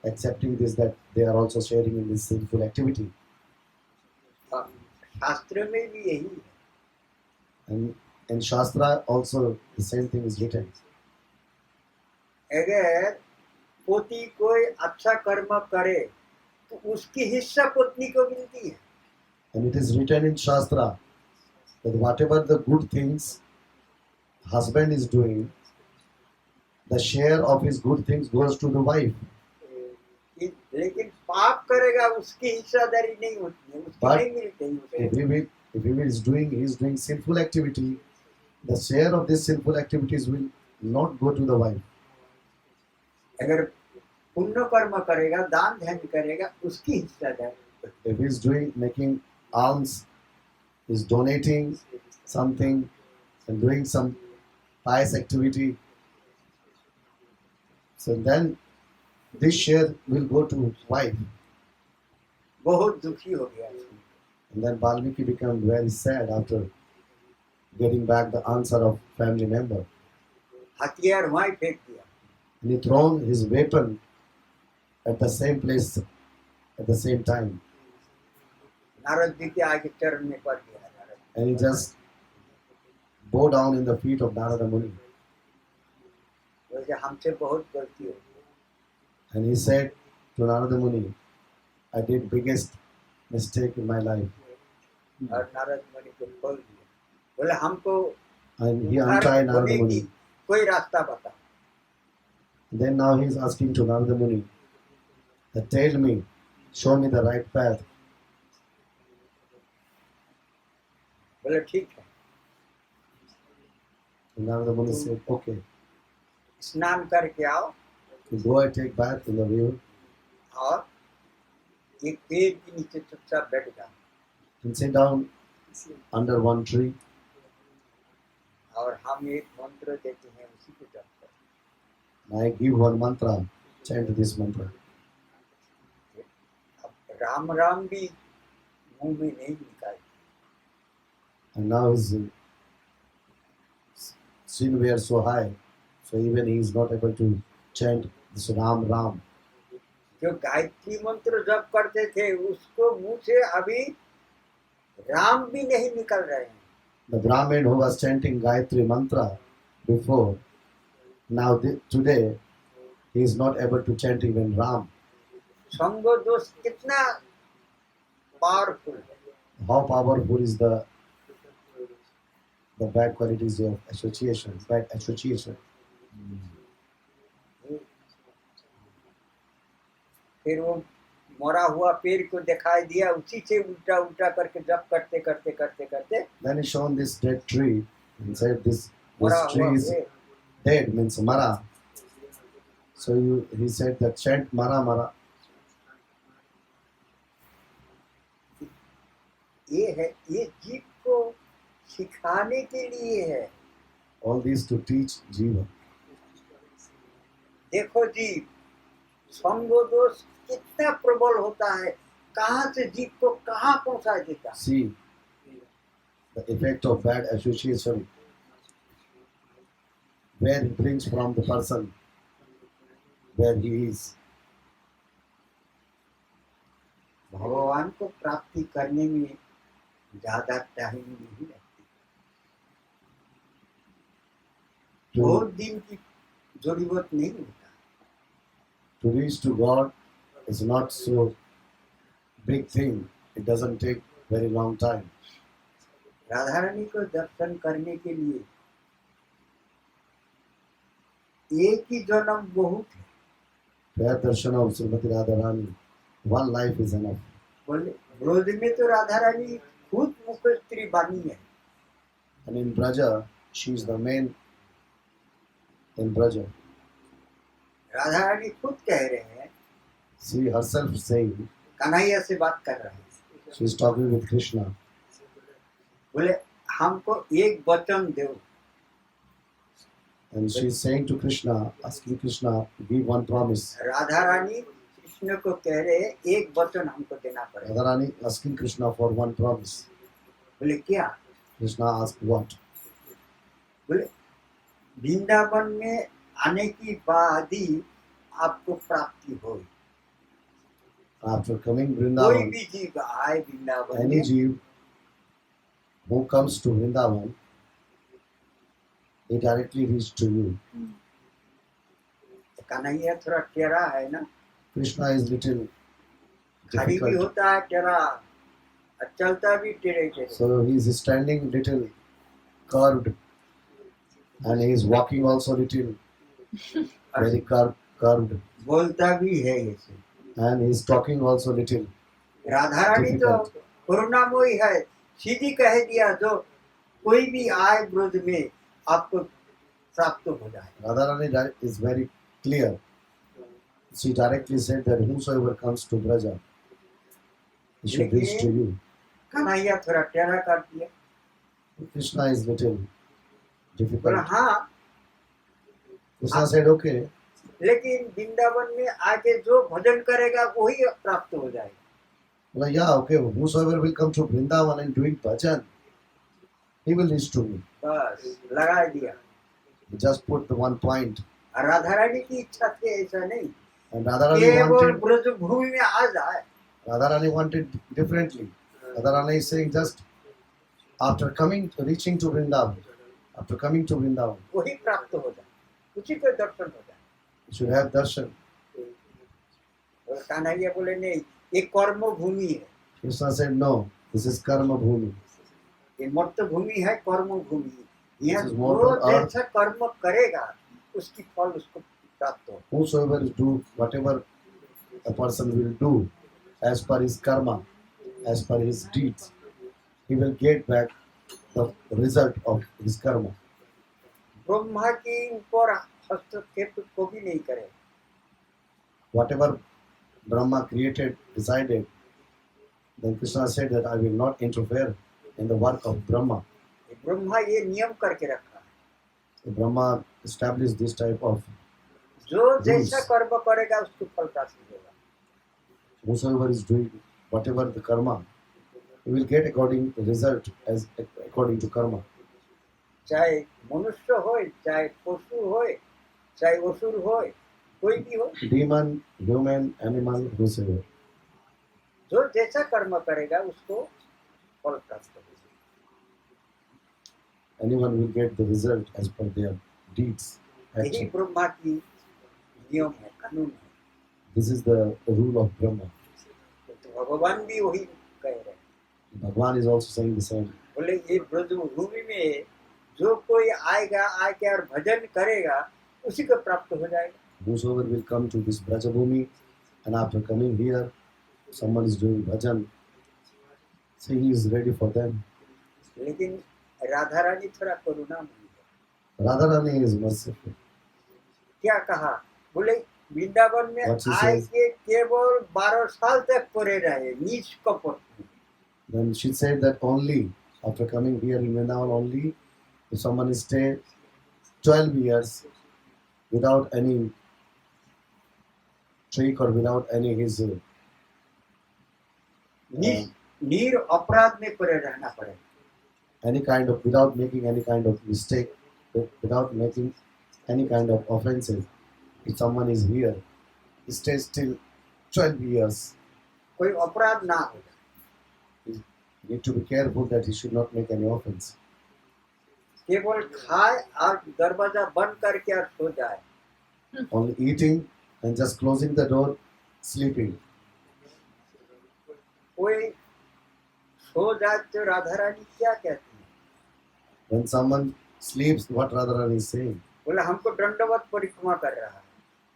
accepting this, that they are also sharing in this sinful activity. शास्त्र में भी यही है, And in Shastra also the same thing is written. अगर पोती कोई अच्छा कर्म करे तो उसकी हिस्सा पत्नी को मिलती है। And it is written in Shastra that whatever the good things husband is doing, the share of his good things goes to the wife. लेकिन पाप करेगा उसकी हिस्सादारी नहीं होती है, उसकी But नहीं मिलती है उसे। If he is doing sinful activity, the share of these sinful activities will not go to the wife. अगर पुण्य कर्म करेगा, दान ध्यान करेगा, उसकी हिस्सादारी। If he is making alms is donating something and doing some pious activity. So then this share will go to his wife. बहुत दुखी हो गया सुन के। And then Valmiki became very sad after getting back the answer of family member. हथियार वहीं फेंक दिया। And he thrown his weapon at the same place at the same time. Narad ji के आगे चरण में पड़ गया Narad. And he just bowed down in the feet of Narada Muni. वैसे हमसे बहुत गलती हो गई। And he said to Narada Muni, I did biggest mistake in my life. और नारद मुनि को खोल दिया। बोले हमको And he उद्धार untied Narada होने की Muni. कोई रास्ता बता। Then now he is asking to Narada Muni, that tell me, show me the right path. बोले ठीक है, And Narada Muni said, okay, स्नान करके आओ you go and take bath in the river और एक पेड़ के नीचे चुपचाप बैठ जाओ and sit down under one tree. और हम एक मंत्र देते हैं उसी को जप करो। And I give one mantra, chant this mantra. अब राम राम भी मुंह में नहीं निकाल। And now his sin were so high, so even he is not able to chant this Ram Ram. जो गायत्री मंत्र जप करते थे उसको मुंह से अभी राम भी नहीं निकल रहे हैं। The Brahmin who was chanting Gayatri mantra before, now today he is not able to chant even Ram. संग दोष कितना पावरफुल है। How powerful is the bad qualities of association, bad association. फिर वो मरा हुआ पेड़ को दिखाई दिया, उसी से उल्टा उल्टा करके जप करते करते करते करते Then he shown this dead tree and said this मरा हुआ tree is पेड़। dead, means Mara. So he said that chant Mara Mara. ये है, ये जीव को सिखाने के लिए है। All these to teach Jiva. देखो जी, संग दोष कितना प्रबल होता है, कहाँ से जीव को कहाँ पहुंचा देता है। See the effect of bad association, where it brings from the person where he is. भगवान को प्राप्ति करने में ज्यादा टाइम नहीं लगती, बहुत दिन की जरूरत नहीं होता। To reach to God is not so big thing. It doesn't take very long time. Radha Rani को दर्शन करने के लिए एक ही जन्म बहुत है। To have darshan of Srimati Radharani, one life is enough. बोले ब्रज में तो राधा रानी खुद मुख्य स्त्री बनी है। And in Braja, she is the main in Braja. Radha Rani खुद कह रहे हैं, She herself saying, कन्हैया से बात कर रहे हैं। she is talking with Krishna. बोले हमको एक वचन दो। And she is saying to Krishna, asking Krishna, give one promise. Radha Rani Krishna को कह रहे हैं एक वचन हमको देना पड़ेगा। Radharani asking Krishna for one promise. बोले क्या? Krishna asked what? बोले वृंदावन में आने की बाद ही आपको प्राप्ति होगी। After coming कोई Vrindavan, भी जीव आए वृंदावन any में, jeev who comes to Vrindavan, he directly reaches to you. Kanhaiya थोड़ा टेढ़ा है ना, Krishna is little खड़ी भी difficult, होता है टेढ़ा और चलता भी टेढ़े टेढ़े। so he is standing little curved, and he is walking also little very curved, बोलता भी है ऐसे। and he is talking also little Radha Rani तो difficult. करुणामयी है, सीधी कह दिया जो कोई भी आए ब्रज में आपको प्राप्त हो जाए। Radharani is very clear. She directly said that whosoever comes to Braja, he should reach to you. Kanhaiya थोड़ा टेढ़ा कर दिया, Krishna is little बोला difficult. हाँ, Krishna said, okay, लेकिन वृंदावन में आके जो भजन करेगा वही प्राप्त हो जाएगा। well, yeah, okay, whosoever will come to Vrindavan and doing bhajan, he will reach to me. बस लगा दिया। He just put the one point. और राधा रानी की इच्छा थी ऐसा नहीं, And Radharani केवल wanted, ब्रज भूमि में आ जाए। Radharani wanted differently. Radharani is saying just after reaching to Vrindavan, after coming to Vrindavan, वही प्राप्त हो जाए, उसी पे दर्शन हो जाए। you should have darshan. और कन्हैया बोले नहीं, ये कर्म भूमि है, Krishna said, no, this is karma bhumi. ये मर्त भूमि है, कर्म भूमि। यहाँ This is जो mortal earth. जैसा कर्म करेगा उसकी फल उसको प्राप्त हो। Whosoever do whatever a person will do as per his karma, as per his deeds, he will get back the result of his karma. Brahma के ऊपर हस्तक्षेप को भी नहीं करे। Whatever Brahma created, decided, then Krishna said that I will not interfere in the work of Brahma. Brahma ये नियम करके रखा है, So Brahma established this type of जो जैसा कर्म करेगा उसको फल प्राप्त होगा। whosoever is doing whatever the karma, he will get according the result as according to karma. चाहे मनुष्य हो, चाहे पशु हो, चाहे असुर हो, कोई भी हो, Demon, human, animal, whosoever. जो जैसा कर्म करेगा उसको फल प्राप्त होगा। Anyone will get the result as per their deeds. यही Action. ब्रह्मा की नियम है, कानून है। This is the rule of Brahma. तो भगवान भी वही कह रहे हैं, Bhagwan is also saying the same. बोले ये ब्रज भूमि में जो कोई आएगा, आके और भजन करेगा उसी को प्राप्त हो जाएगा। Whosoever will come to this Brajabhumi and after coming here, someone is doing bhajan, so he is ready for them. लेकिन राधा रानी थोड़ा करुणा नहीं है। Radharani is merciful. क्या कहा, बोले वृंदावन में What she आए says? के केवल 12 साल तक पड़े रहे नीच कपट में। Then she said that only after coming here in Vrindavan, only if someone is stay 12 years without any trick or without any his नीर अपराध में पड़े रहना पड़ेगा। any kind of without making any kind of mistake, without making any kind of offenses. If someone is here, he stays till 12 years. कोई अपराध ना हो, You need to be careful that he should not make any offense. केवल खाए और दरवाजा बंद करके और सो जाए। Only eating and just closing the door, sleeping. कोई सो जाए तो राधा रानी क्या कहती है, When someone sleeps, what Radharani is saying? बोले हमको दंडवत परिक्रमा कर रहा है।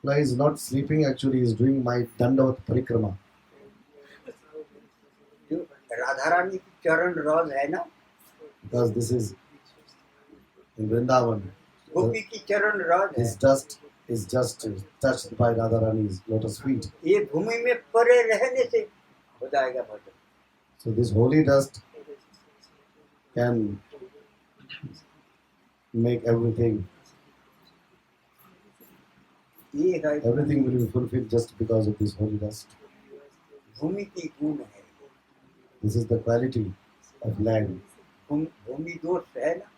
No, he is not sleeping, actually, he is doing my Dandavat Parikrama. जो राधा रानी की चरण रज है ना, Because this is in Vrindavan. गोपी की चरण रज है, His dust is just touched by Radharani's lotus feet. ये भूमि में पड़े रहने से हो जाएगा भजन। So this holy dust can make everything ये है will be fulfilled just because of this holy dust. भूमि की गुण है। This is the quality of land. भूमि दोष है ना,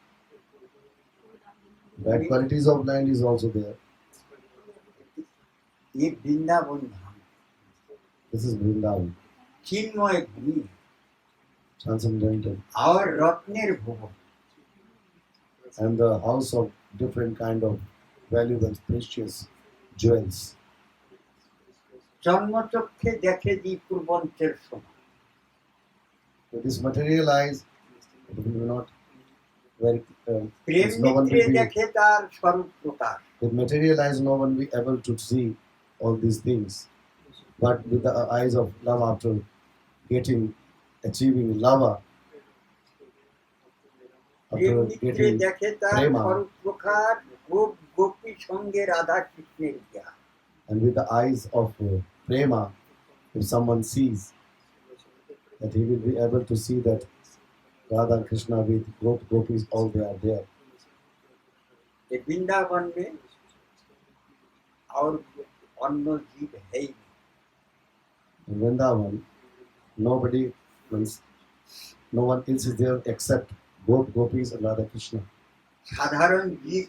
Bad qualities of land is also there. ये वृंदावन धाम This is Vrindavan, चिन्मय भूमि है transcendental, और रत्नेर भुवन, and the house of different kind of valuable, precious jewels. জন্মচক্ষে দেখে দি পূর্বঞ্চের সমান। So this material eyes, it will not very. Prem No one মিত্রে will be, দেখে তার স্বরূপ প্রকাশ। with material eyes, no one will be able to see all these things. But with the eyes of love, after achieving lava, Prem after মিত্রে getting দেখে তার prema, স্বরূপ প্রকাশ, গোপী সঙ্গে রাধা কৃষ্ণের জ্ঞান। and with the eyes of prema, if someone sees that he will be able to see that Radha and Krishna with gopis, all they are there. ये वृंदावन में और अन्य जीव है ही नहीं। In Vrindavan, nobody means no one else is there except both gopis and Radha Krishna. साधारण जीव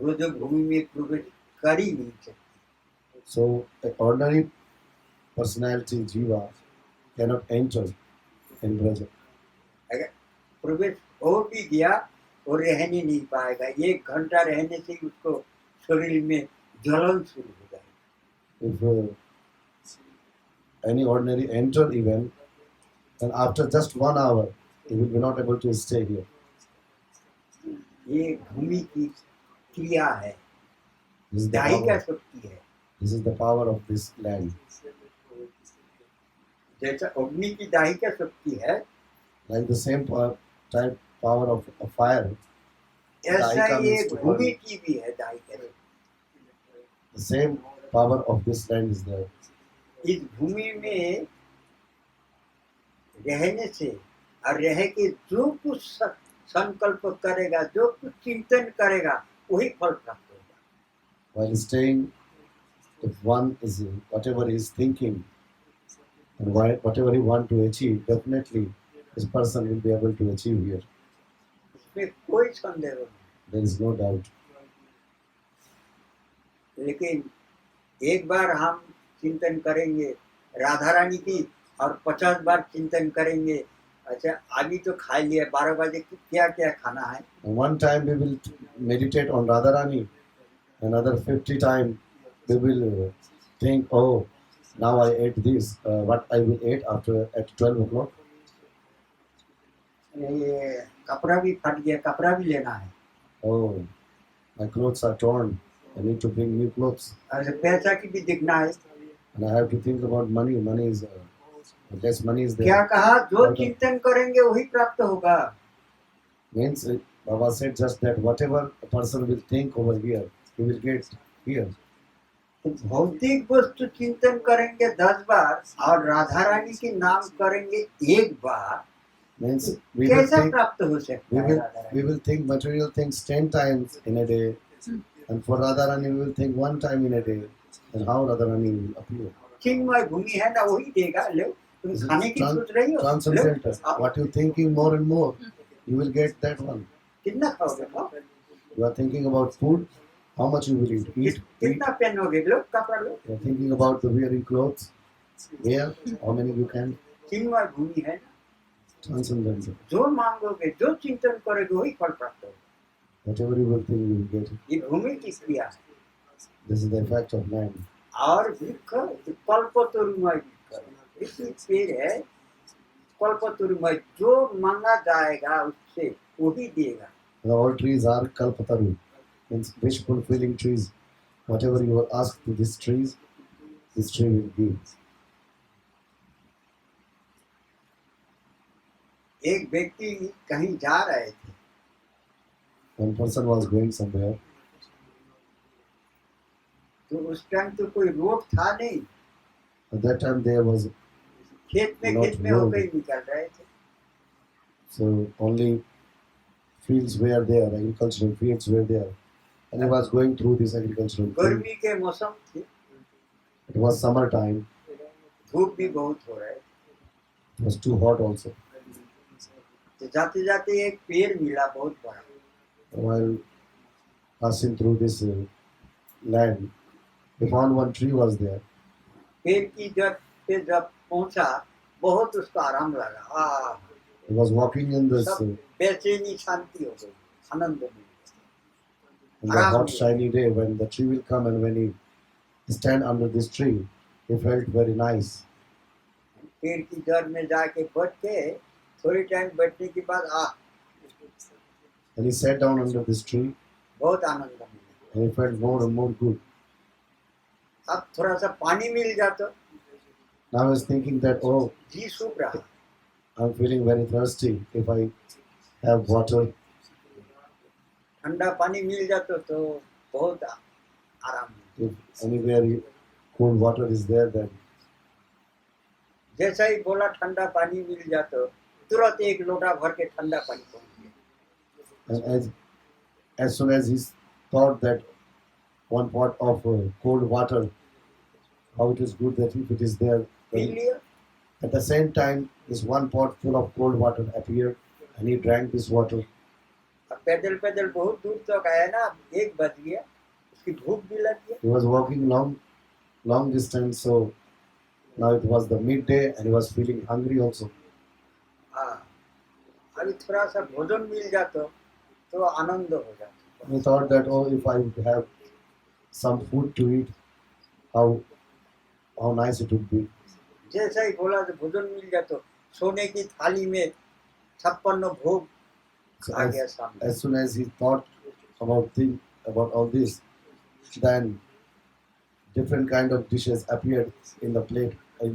ब्रजभूमि में प्रवेश कर ही नहीं सकते। So an ordinary personality jiva cannot enter in Braja. अगर प्रवेश हो भी गया वो रहने नहीं पाएगा, 1 घंटा रहने से ही उसको शरीर में जलन शुरू हो जाएगी। If any ordinary enter even, then after just 1 hour, he will be not able to stay here. ये भूमि की क्रिया है, This is the दायिका power, शक्ति है। this is the power of this land. जैसा अग्नि की दायिका शक्ति है, Like the same type power of a fire, ऐसा दायिका ये means to भूमि burn. की भी है दायिका शक्ति। The same power of this land is there. इस भूमि में रहने से और रह के जो कुछ संकल्प करेगा, जो कुछ चिंतन करेगा, वही फल प्राप्त होगा। While staying, if one is whatever he is thinking and whatever he want to achieve, definitely this person will be able to achieve here. इसमें कोई संदेह नहीं। There is no doubt. लेकिन एक बार हम चिंतन करेंगे राधा रानी की और 50 बार चिंतन करेंगे, अच्छा अभी तो खा लिया 12 बजे क्या क्या खाना है। And one time we will meditate on Radharani, another 50 times we will think, oh, now I ate this, what I will eat after at 12 o'clock. ये कपड़ा भी फट गया, कपड़ा भी लेना है, Oh, my clothes are torn, I need to bring new clothes. और पैसा की भी देखना है। And I have to think about money. Money is, less money is क्या there. कहा, जो Okay. चिंतन करेंगे वही प्राप्त होगा। Means Baba said just that whatever a person will think over here, he will get here. तो भौतिक वस्तु चिंतन करेंगे 10 बार और राधा रानी के नाम करेंगे 1 बार, Means we will कैसा think प्राप्त हो सकता है Radha Rani? we will think material things 10 times in a day, and for Radharani we will think 1 time in a day. And how Radharani will appear? चिन्मय भूमि है ना, वही देगा। लो तुम This is खाने की सोच रही हो, transcendental. लो, आओ, What you thinking more and more, you will get that one. कितना खाओगे खाओ, You are thinking about food, how much you will eat. Eat. कितना पहनोगे, लो कपड़ा लो। You are thinking about the wearing clothes. Wear how many you can. चिन्मय भूमि है ना, Transcendental. जो मांगोगे, जो चिंतन करोगे वही फल प्राप्त होगा। Whatever you will think, you will get it. ये भूमि की क्रिया है। This is the effect of land. और वृक्ष कल्पतरुमय वृक्ष, वृक्ष पेड़ है कल्पतरुमय, जो मांगा जाएगा उससे वही देगा। And all trees are kalpataru, means wish fulfilling trees. Whatever you will ask to these trees, this tree will give. एक व्यक्ति कहीं जा रहे थे, One person was going somewhere. तो उस टाइम तो कोई रोड था नहीं, At that time there was खेत में Not road. होकर ही निकल रहे थे। so only fields were there, agricultural fields were there, and he was going through this agricultural field. गर्मी के मौसम थे, It was summer time. धूप भी बहुत हो रहा है। It was too hot also. तो जाते जाते एक पेड़ मिला बहुत बड़ा, While passing through this land, he found one tree was there. पेड़ की जड़ पे जब पहुंचा बहुत उसको आराम लगा। He was walking in this सब बेचैनी शांति हो गई, आनंद मिल गया। on the hot shiny day when the tree will come, and when he stand under this tree, he felt very nice. पेड़ की जड़ में जाके बैठ के थोड़ी टाइम बैठने के बाद And he sat down under this tree, बहुत आनंद मिला। and he felt more and more good. अब थोड़ा सा पानी मिल जाता, Now he was thinking that, oh, जी सूख रहा, I'm feeling very thirsty. If I have water, ठंडा पानी मिल जाता तो बहुत आराम मिलता। if anywhere cold water is there, then जैसा ही बोला ठंडा पानी मिल जाता तुरंत एक लोटा भर के ठंडा पानी पहुंच गया। And as soon as he thought that one pot of cold water, how it is good that if it is there, P then लिया। at the same time, this one pot full of cold water appeared, and he drank this water. अब पैदल पैदल बहुत दूर तक आया ना, 1 बज गया, उसकी भूख भी लग गया। He was walking long distance, so now it was the midday, and he was feeling hungry also. हाँ, अभी थोड़ा सा भोजन मिल जाता तो आनंद हो जाता। He thought that, oh, if I would have some food to eat, how nice it would be. जैसा ही बोला तो भोजन मिल जाता, सोने की थाली में 56 भोग So आ गया सामने। as soon as he thought about all this, then different kind of dishes appeared in the plate, in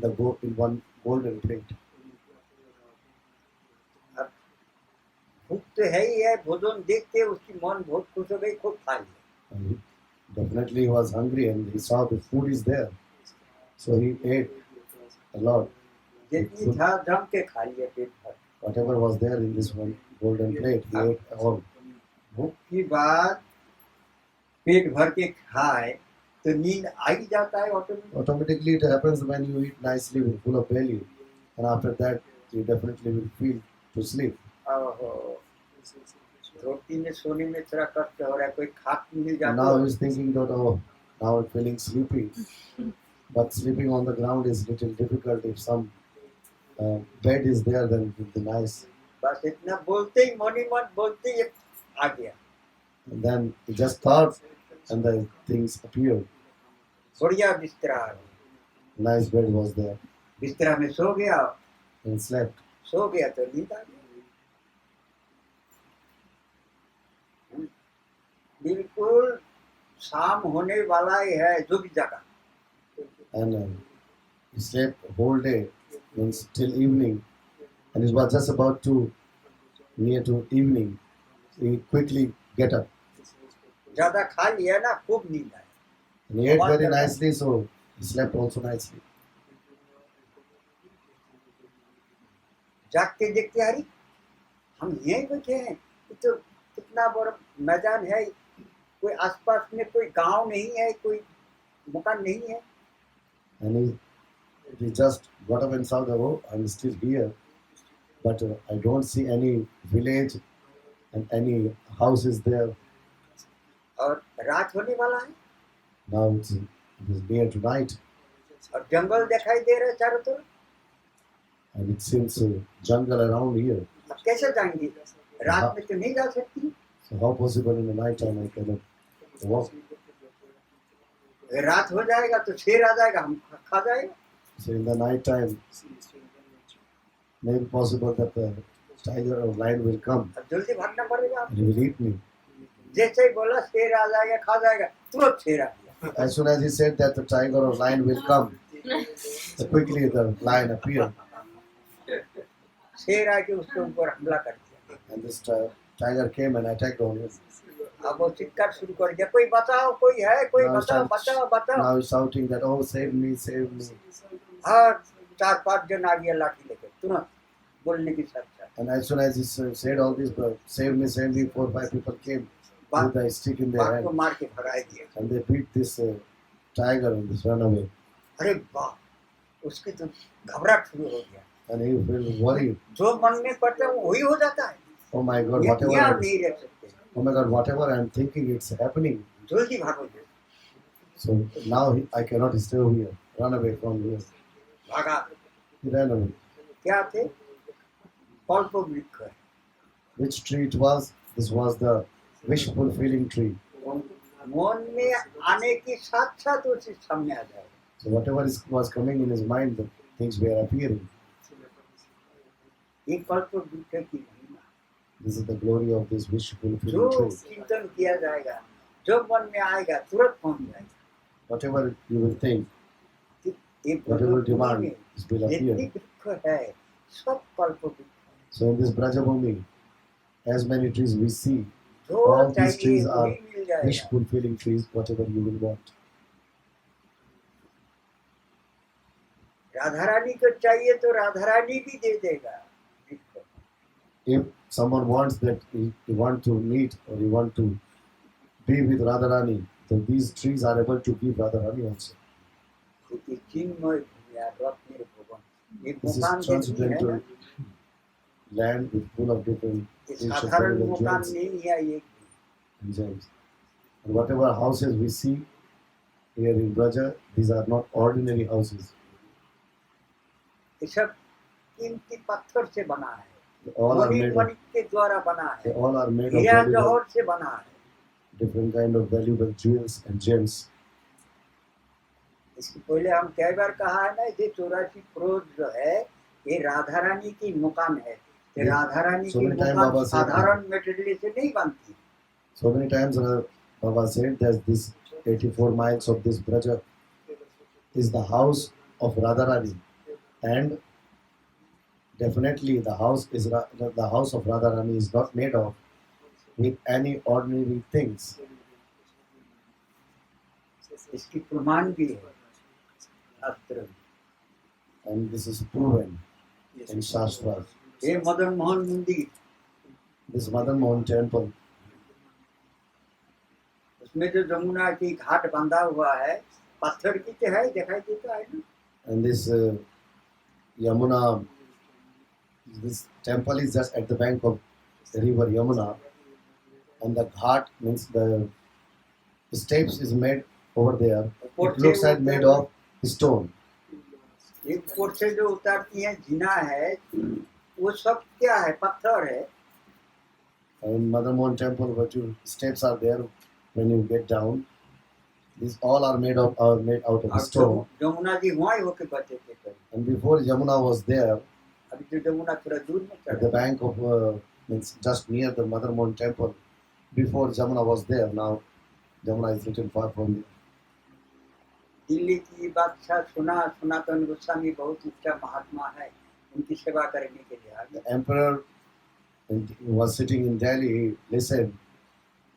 one golden plate. अब भूख तो है ही है, भोजन देख के उसकी मन बहुत खुश हो गई, खूब खा लिया। And definitely he was hungry, and he saw the food is there, so he ate a lot. जितनी था जम के खा लिया पेट भर। Whatever was there in this one golden plate, he ate all. भूख की बात पेट भर के खाए तो नींद आ ही जाता है automatic. Automatically, it happens when you eat nicely with full of belly, and after that, you definitely will feel to sleep. रोटी में सोने में थोड़ा कष्ट हो रहा है, कोई खा मिल जाता Now है। he's thinking that, oh, now I'm feeling sleepy. But sleeping on the ground is little difficult. If some bed is there, then it will be nice. बस इतना बोलते ही मन ही मन बोलते ही आ गया। And then he just thought, and the things appeared. बढ़िया बिस्तरा आ गया। Nice bed was there, बिस्तरा में सो गया, and slept. सो गया तो नींद आ गया। बिल्कुल शाम होने वाला ही है, जो भी जगह। And he slept the whole day, means till evening. And it was just about to near to evening. He quickly get up. ज्यादा खा लिया ना, खूब नींद आया। And he ate very nicely, so he slept also nicely. जाग के देखते अरे हम यहीं बैठे हैं, ये तो कितना बड़ा मैदान है, कोई आसपास में कोई गांव नहीं है, कोई मकान नहीं है। And he just got up and saw that, oh, I'm still here, but I don't see any village and any houses there. और रात होने वाला है Now it is near to night, और जंगल दिखाई दे रहा है चारों तरफ। and it seems jungle around here. अब कैसे जाएंगे, रात में तो नहीं जा सकती। So how possible in the night time I cannot walk? रात हो जाएगा तो शेर आ जाएगा, हम खा जाएगा। So in the night time, maybe possible that the tiger or lion will come अब जल्दी भागना पड़ेगा। and he will eat me. जैसे ही बोला शेर आ जाएगा, खा जाएगा, तुरंत शेर आ गया। As soon as he said that the tiger or lion will come, so quickly the lion appeared, शेर आके उसके ऊपर हमला कर दिया। and this tiger came and attacked on him. अब वो चित्कार शुरू कर दिया, कोई बचाओ, कोई है, कोई बचाओ, बचाओ, बचाओ। Now he's shouting that, oh, save me, save me. हर 4-5 जन आ गया लाठी लेके, तुरंत बोलने की साथ साथ। And as soon as he said all this, save me, 4-5 people came with a stick in their बाघ को hand, मार के भगा दिया। and they beat this tiger and this ran away. अरे वाह, उसकी तो घबराहट शुरू हो गया। And he felt worried. जो मन में पड़ता है वो वही हो जाता है। Oh my God, यहाँ whatever! नहीं रह सकते, Oh my God, whatever I'm thinking, it's happening. जल्दी भागो। So now I cannot stay here. Run away from here. भागा। He ran away. क्या थे? कल्प वृक्ष। Which tree it was? This was the wish fulfilling tree. मन में आने के साथ साथ उसी सामने आ जाए। So whatever was coming in his mind, the things were appearing. ये कल्प वृक्ष की महिमा। This is the glory of this wish जो fulfilling tree. चिंतन किया जाएगा, जो मन में आएगा, तुरंत पहुंच जाएगा। Whatever you will think, ये whatever भूमि demand, में it will जितने appear. वृक्ष है, सब कल्प वृक्ष। So in this Brajabhumi, as many trees we see, जो all these चाहिए trees are वही मिल wish जाएगा। fulfilling trees, whatever you will want. Radha Rani को चाहिए तो राधा रानी भी दे देगा। If someone wants that he want to meet or he want to be with Radharani, then these trees are able to give Radharani also. क्योंकि चिन्मय भूमिया रत्न भुवन, ये This is मकान जैसी है ना, transcendental land with full of different ये precious साधारण minerals and मकान jewels नहीं है ये। and gems. And whatever houses we see here in Braja, these are not ordinary houses. ये सब कीमती पत्थर से बना है, They all are Mani made of, मणि के द्वारा बना they है, all are made of Heera valuable, जौहर से बना है। different kind of valuable jewels and gems. इसके पहले हम कई बार कहा है ना, ये 84 करोड़ जो है ये राधा रानी की मकान है। ये Yes. राधा रानी So की many times मकान Baba said साधारण मटेरियल से नहीं बनती। So many times Baba said that this 84 miles of this Braja is the house of Radharani, and definitely the house of Radharani is not made of with any ordinary things. इसकी प्रमाण भी है शास्त्र में। And this is proven in Shastras. ये मदन मोहन मंदिर, This Madan Mohan temple, उसमें जो जमुना की घाट बंधा हुआ है पत्थर की तो है, दिखाई देता है ना। and this Yamuna, this temple is just at the bank of the river Yamuna, and the ghat means the steps is made over there. It looks like made of stone. एक ऊपर से जो उतारती है जीना है, वो सब क्या है? पत्थर है। In Madan Mohan temple, what you steps are there when you get down. These all are made out of और stone. जमुना जी वहाँ ही होके बचे थे कभी। And before Yamuna was there, अभी तो जमुना थोड़ा दूर में at the चढ़ा। bank of means just near the Madan Mohan temple. Before Jamuna was there, now Jamuna is little far from there. Delhi की बादशाह सनातन गोस्वामी बहुत ऊंचा महात्मा है, उनकी सेवा करने के लिए आ गया। The emperor, when he was sitting in Delhi, he listened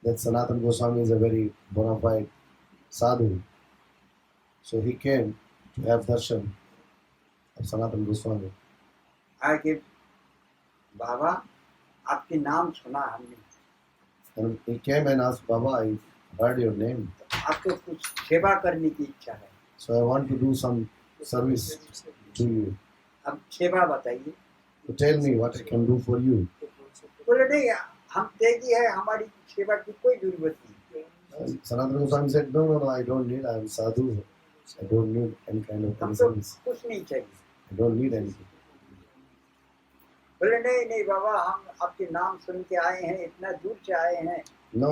that Sanatan Goswami is a very bona fide sadhu. So he came to have darshan of Sanatan Goswami. आगे बाबा आपके नाम सुना हमने, And he came and asked, Baba, I heard your name. आपको कुछ सेवा करने की इच्छा है, So I want to do some service to you. अब सेवा बताइए। So tell me what I can do for you. बोले नहीं, हम तेजी है, हमारी सेवा की कोई जरूरत नहीं, And Sanatana Goswami said, no, I don't need, I am sadhu. I don't need any kind of हमको service. कुछ नहीं चाहिए। I don't need anything. बोले नहीं नहीं बाबा, हम आपके नाम सुन के आए हैं, इतना दूर से आए हैं, No.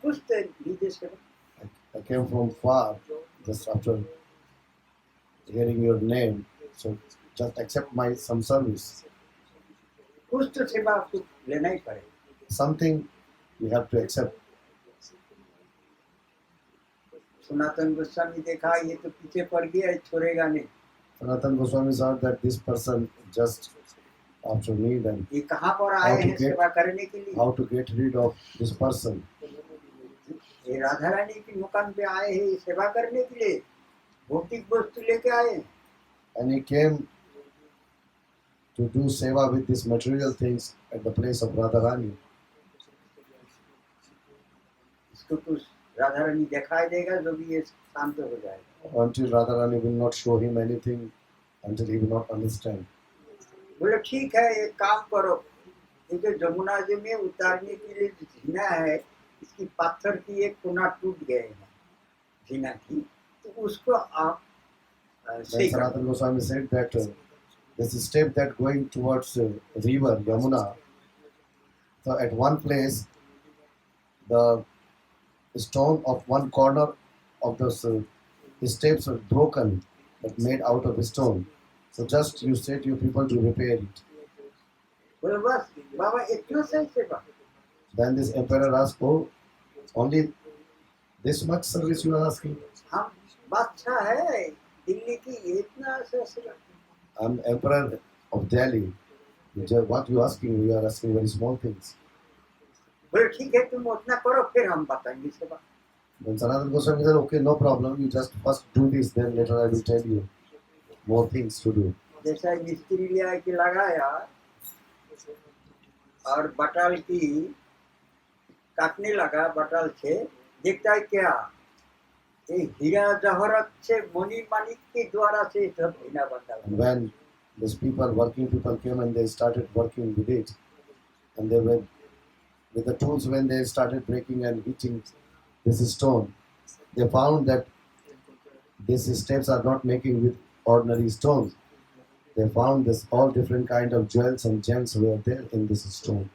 कुछ तो लीजिए सेवा। I came from far just after hearing your name. So just accept my some service. कुछ तो सेवा आपको लेना ही पड़ेगा। Something you have to accept. Sanatan Goswami देखा ये तो पीछे पड़ गया, छोड़ेगा नहीं। Sanatana Goswami saw that this person just after me, then ये कहाँ पर आए How to हैं get- सेवा करने के लिए? how to get rid of this person. ये राधा रानी की मुकाम पे आए हैं ये सेवा करने के लिए, भौतिक वस्तु लेके आए हैं। And he came to do seva with these material things at the place of Radharani. इसको कुछ राधा रानी दिखाई देगा जो भी ये शांत हो जाएगा। Until Radharani will not show him anything, until he will not understand. बोले ठीक है, एक काम करो, क्योंकि जमुना जी में उतारने के लिए जो झीना है, इसकी पत्थर की एक कोना टूट गए हैं झीना की, तो उसको आप Then सही कर Sanatana Goswami said that there's a step that going towards river Yamuna. So at one place, the stone of one corner of those steps were broken, but made out of stone. So just you say to your people to repair it. बोले बस बाबा इतना सही सेवा। Then this emperor asked, "Oh, only this much service you are asking? हम बादशाह है दिल्ली की, इतना सा सेवा। I'm emperor of Delhi. What you asking? You are asking very small things." बोले ठीक है, तुम उतना करो, फिर हम बताएंगे सेवा। Then Sanatana Goswami said, "Okay, no problem. You just first do this, then later I will tell you." more things to do. जैसा मिस्त्री ले आके लगाया और बटाल की काटने लगा, बटाल से देखता है क्या ये हीरा जवाहरत से मणि माणिक के द्वारा से सब हीरा बनता And है। when these people, working people came and they started working with it, and they were with the tools, when they started breaking and hitting this stone, they found that these steps are not making with ordinary stones. They found this all different kind of jewels and gems were there in this stone.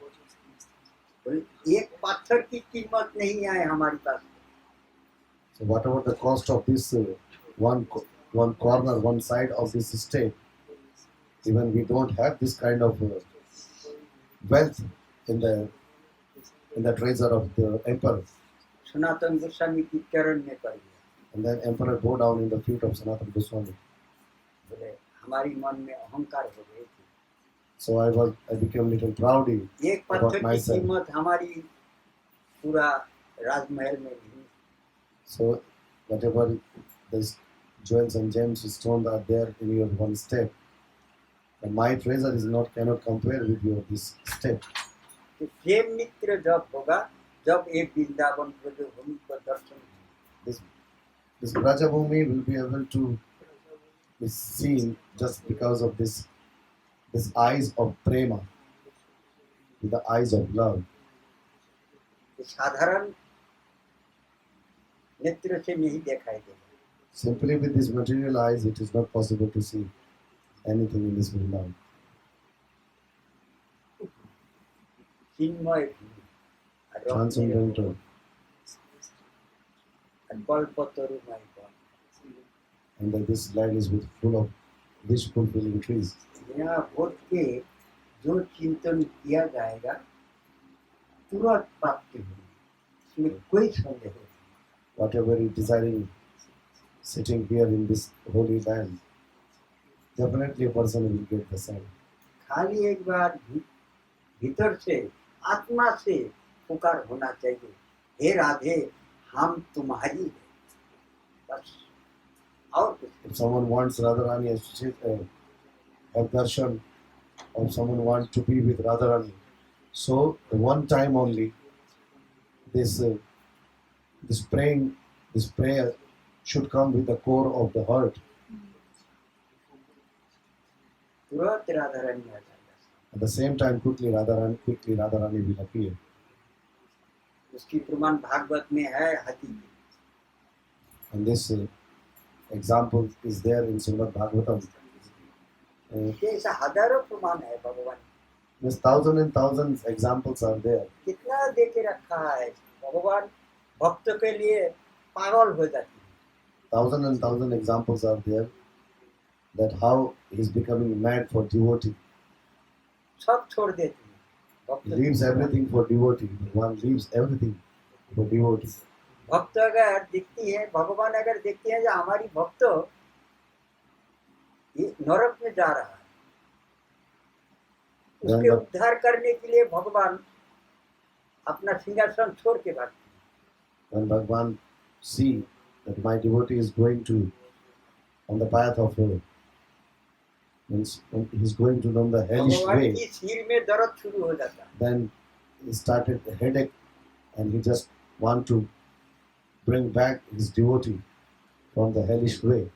बोले, एक पत्थर की कीमत नहीं है हमारे पास। So whatever the cost of this one corner, one side of this step, even we don't have this kind of wealth in the treasure of the emperor. Sanatan Goswami की चरण में पड़ गया। And then emperor bowed down in the feet of Sanatana Goswami. बोले हमारी मन में अहंकार हो गई थी, So I became little proudy एक about पत्थर की myself. कीमत हमारी पूरा राजमहल में नहीं। So whatever these jewels and gems stones are there in your one step, and my treasure is not cannot compare with your this step. तो प्रेम मित्र जब होगा जब एक वृंदावन ब्रजभूमि पर दर्शन होगा। This Brajabhumi will be able to be seen just because of this eyes of prema, with the eyes of love. तो साधारण नेत्र से नहीं दिखाई देगा। Simply with these material eyes, it is not possible to see anything in this world. चिन्मय भूमि और Transcendental. कल्पतरुमय वन। And that this land is full of wish fulfilling trees. यहाँ भोट के जो चिंतन किया जाएगा तुरंत प्राप्ति होगी, इसमें कोई संदेह नहीं। Whatever is desiring sitting here in this holy land, definitely a person will get the same. खाली एक बार भीतर से आत्मा से पुकार होना चाहिए, हे राधे हम तुम्हारी हैं, बस और कुछ If someone wants Radharani have darshan, or someone wants to be with Radharani, so one time only this prayer should come with the core of the heart. तुरंत राधा रानी आ जाएगा। At the same time, quickly Radharani will appear. उसकी प्रमाण भागवत में है हाथी की। And this example is there in Srimad Bhagavatam. ऐसा हजारों प्रमाण है भगवान। There's thousands and thousands examples are there. कितना दे के रखा है भगवान, भक्त के लिए पागल हो जाती है। Thousands and thousands examples are there that how he's becoming mad for devotee. सब छोड़ देती है He भक्त। leaves everything for devotee. One leaves everything for devotee. भक्त अगर दिखती है, भगवान अगर देखती है जो हमारी भक्त ये नरक में जा रहा है, उसके Then उद्धार करने के लिए भगवान अपना सिंहासन छोड़ के भागते हैं। when Bhagavan see that my devotee is going to on the path of means he's going to down the hellish भगवान way, की सिर में दर्द शुरू हो जाता है। then he started a headache and he just want to bring back his devotee from the hellish way.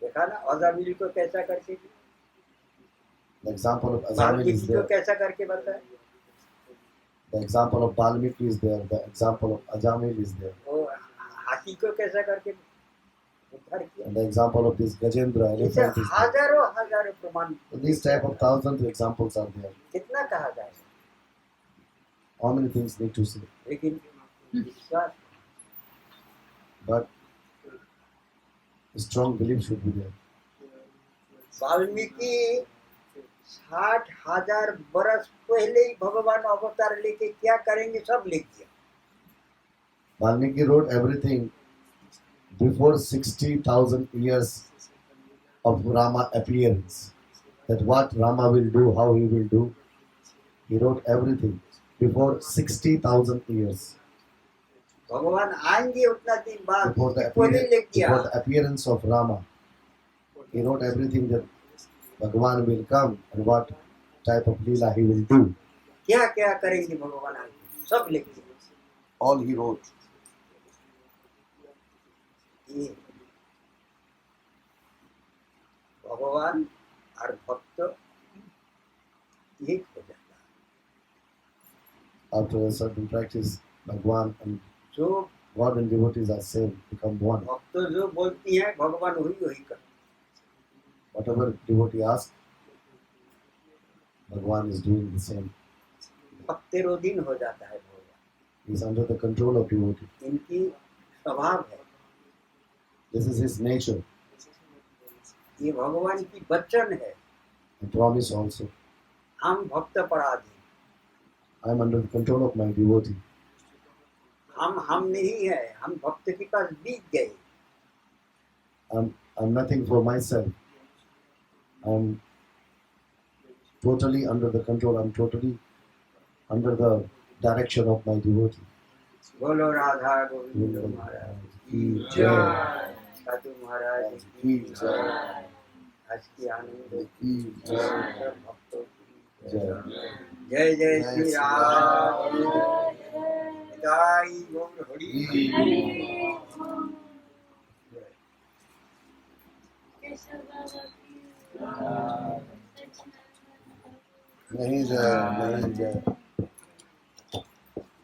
देखा ना अजामिल को कैसा करके, The example of Azamil Valmiki is को there. कैसा करके बताया। The example of Valmiki is there. The example of Ajamil is there. वो हाथी को कैसा करके उद्धार किया। And the example of this Gajendra ऐसे elephant is there. हजारों हजारों प्रमाण। So these type of thousands of examples are there. कितना कहा जाएगा, How many things need to say? लेकिन विश्वास, But strong belief should be there. Valmiki 60,000 बरस पहले ही भगवान अवतार लेके क्या करेंगे सब लिख दिया। Valmiki wrote everything before 60,000 years of Rama appearance. That what Rama will do, how he will do. He wrote everything before 60,000 years. भगवान आएंगे उतना दिन बाद Before the, पहले लिख दिया। before the appearance of Rama. He wrote everything that Bhagavan will come and what type of Leela he will do. क्या क्या करेंगे भगवान आगे सब लिख दिया। All he wrote. ये भगवान और भक्त एक हो जाता है। After a certain practice, Bhagavan and जो God and devotees are same, become one. भक्त जो बोलती हैं भगवान वही वही करते Whatever devotee asks, Bhagavan is doing the same. हैं। भक्तेरोधीन हो जाता है भगवान, He is under the control of devotee. इनकी स्वभाव है। This is his nature ये भगवान की वचन है। and promise also. हम भक्त पराधीन, I am under the control of my devotee. हम नहीं है, हम भक्त के पास बीत गए। I'm nothing for myself. I'm totally under the control. I'm totally under the direction of my devotee. बोलो राधा गोविंद महाराज की जय, जय, साधु महाराज की जय, आज की आनंद की जय, सब भक्तों की जय। जय जय श्री राम जय गौर हरि नहीं जय, नहीं जय।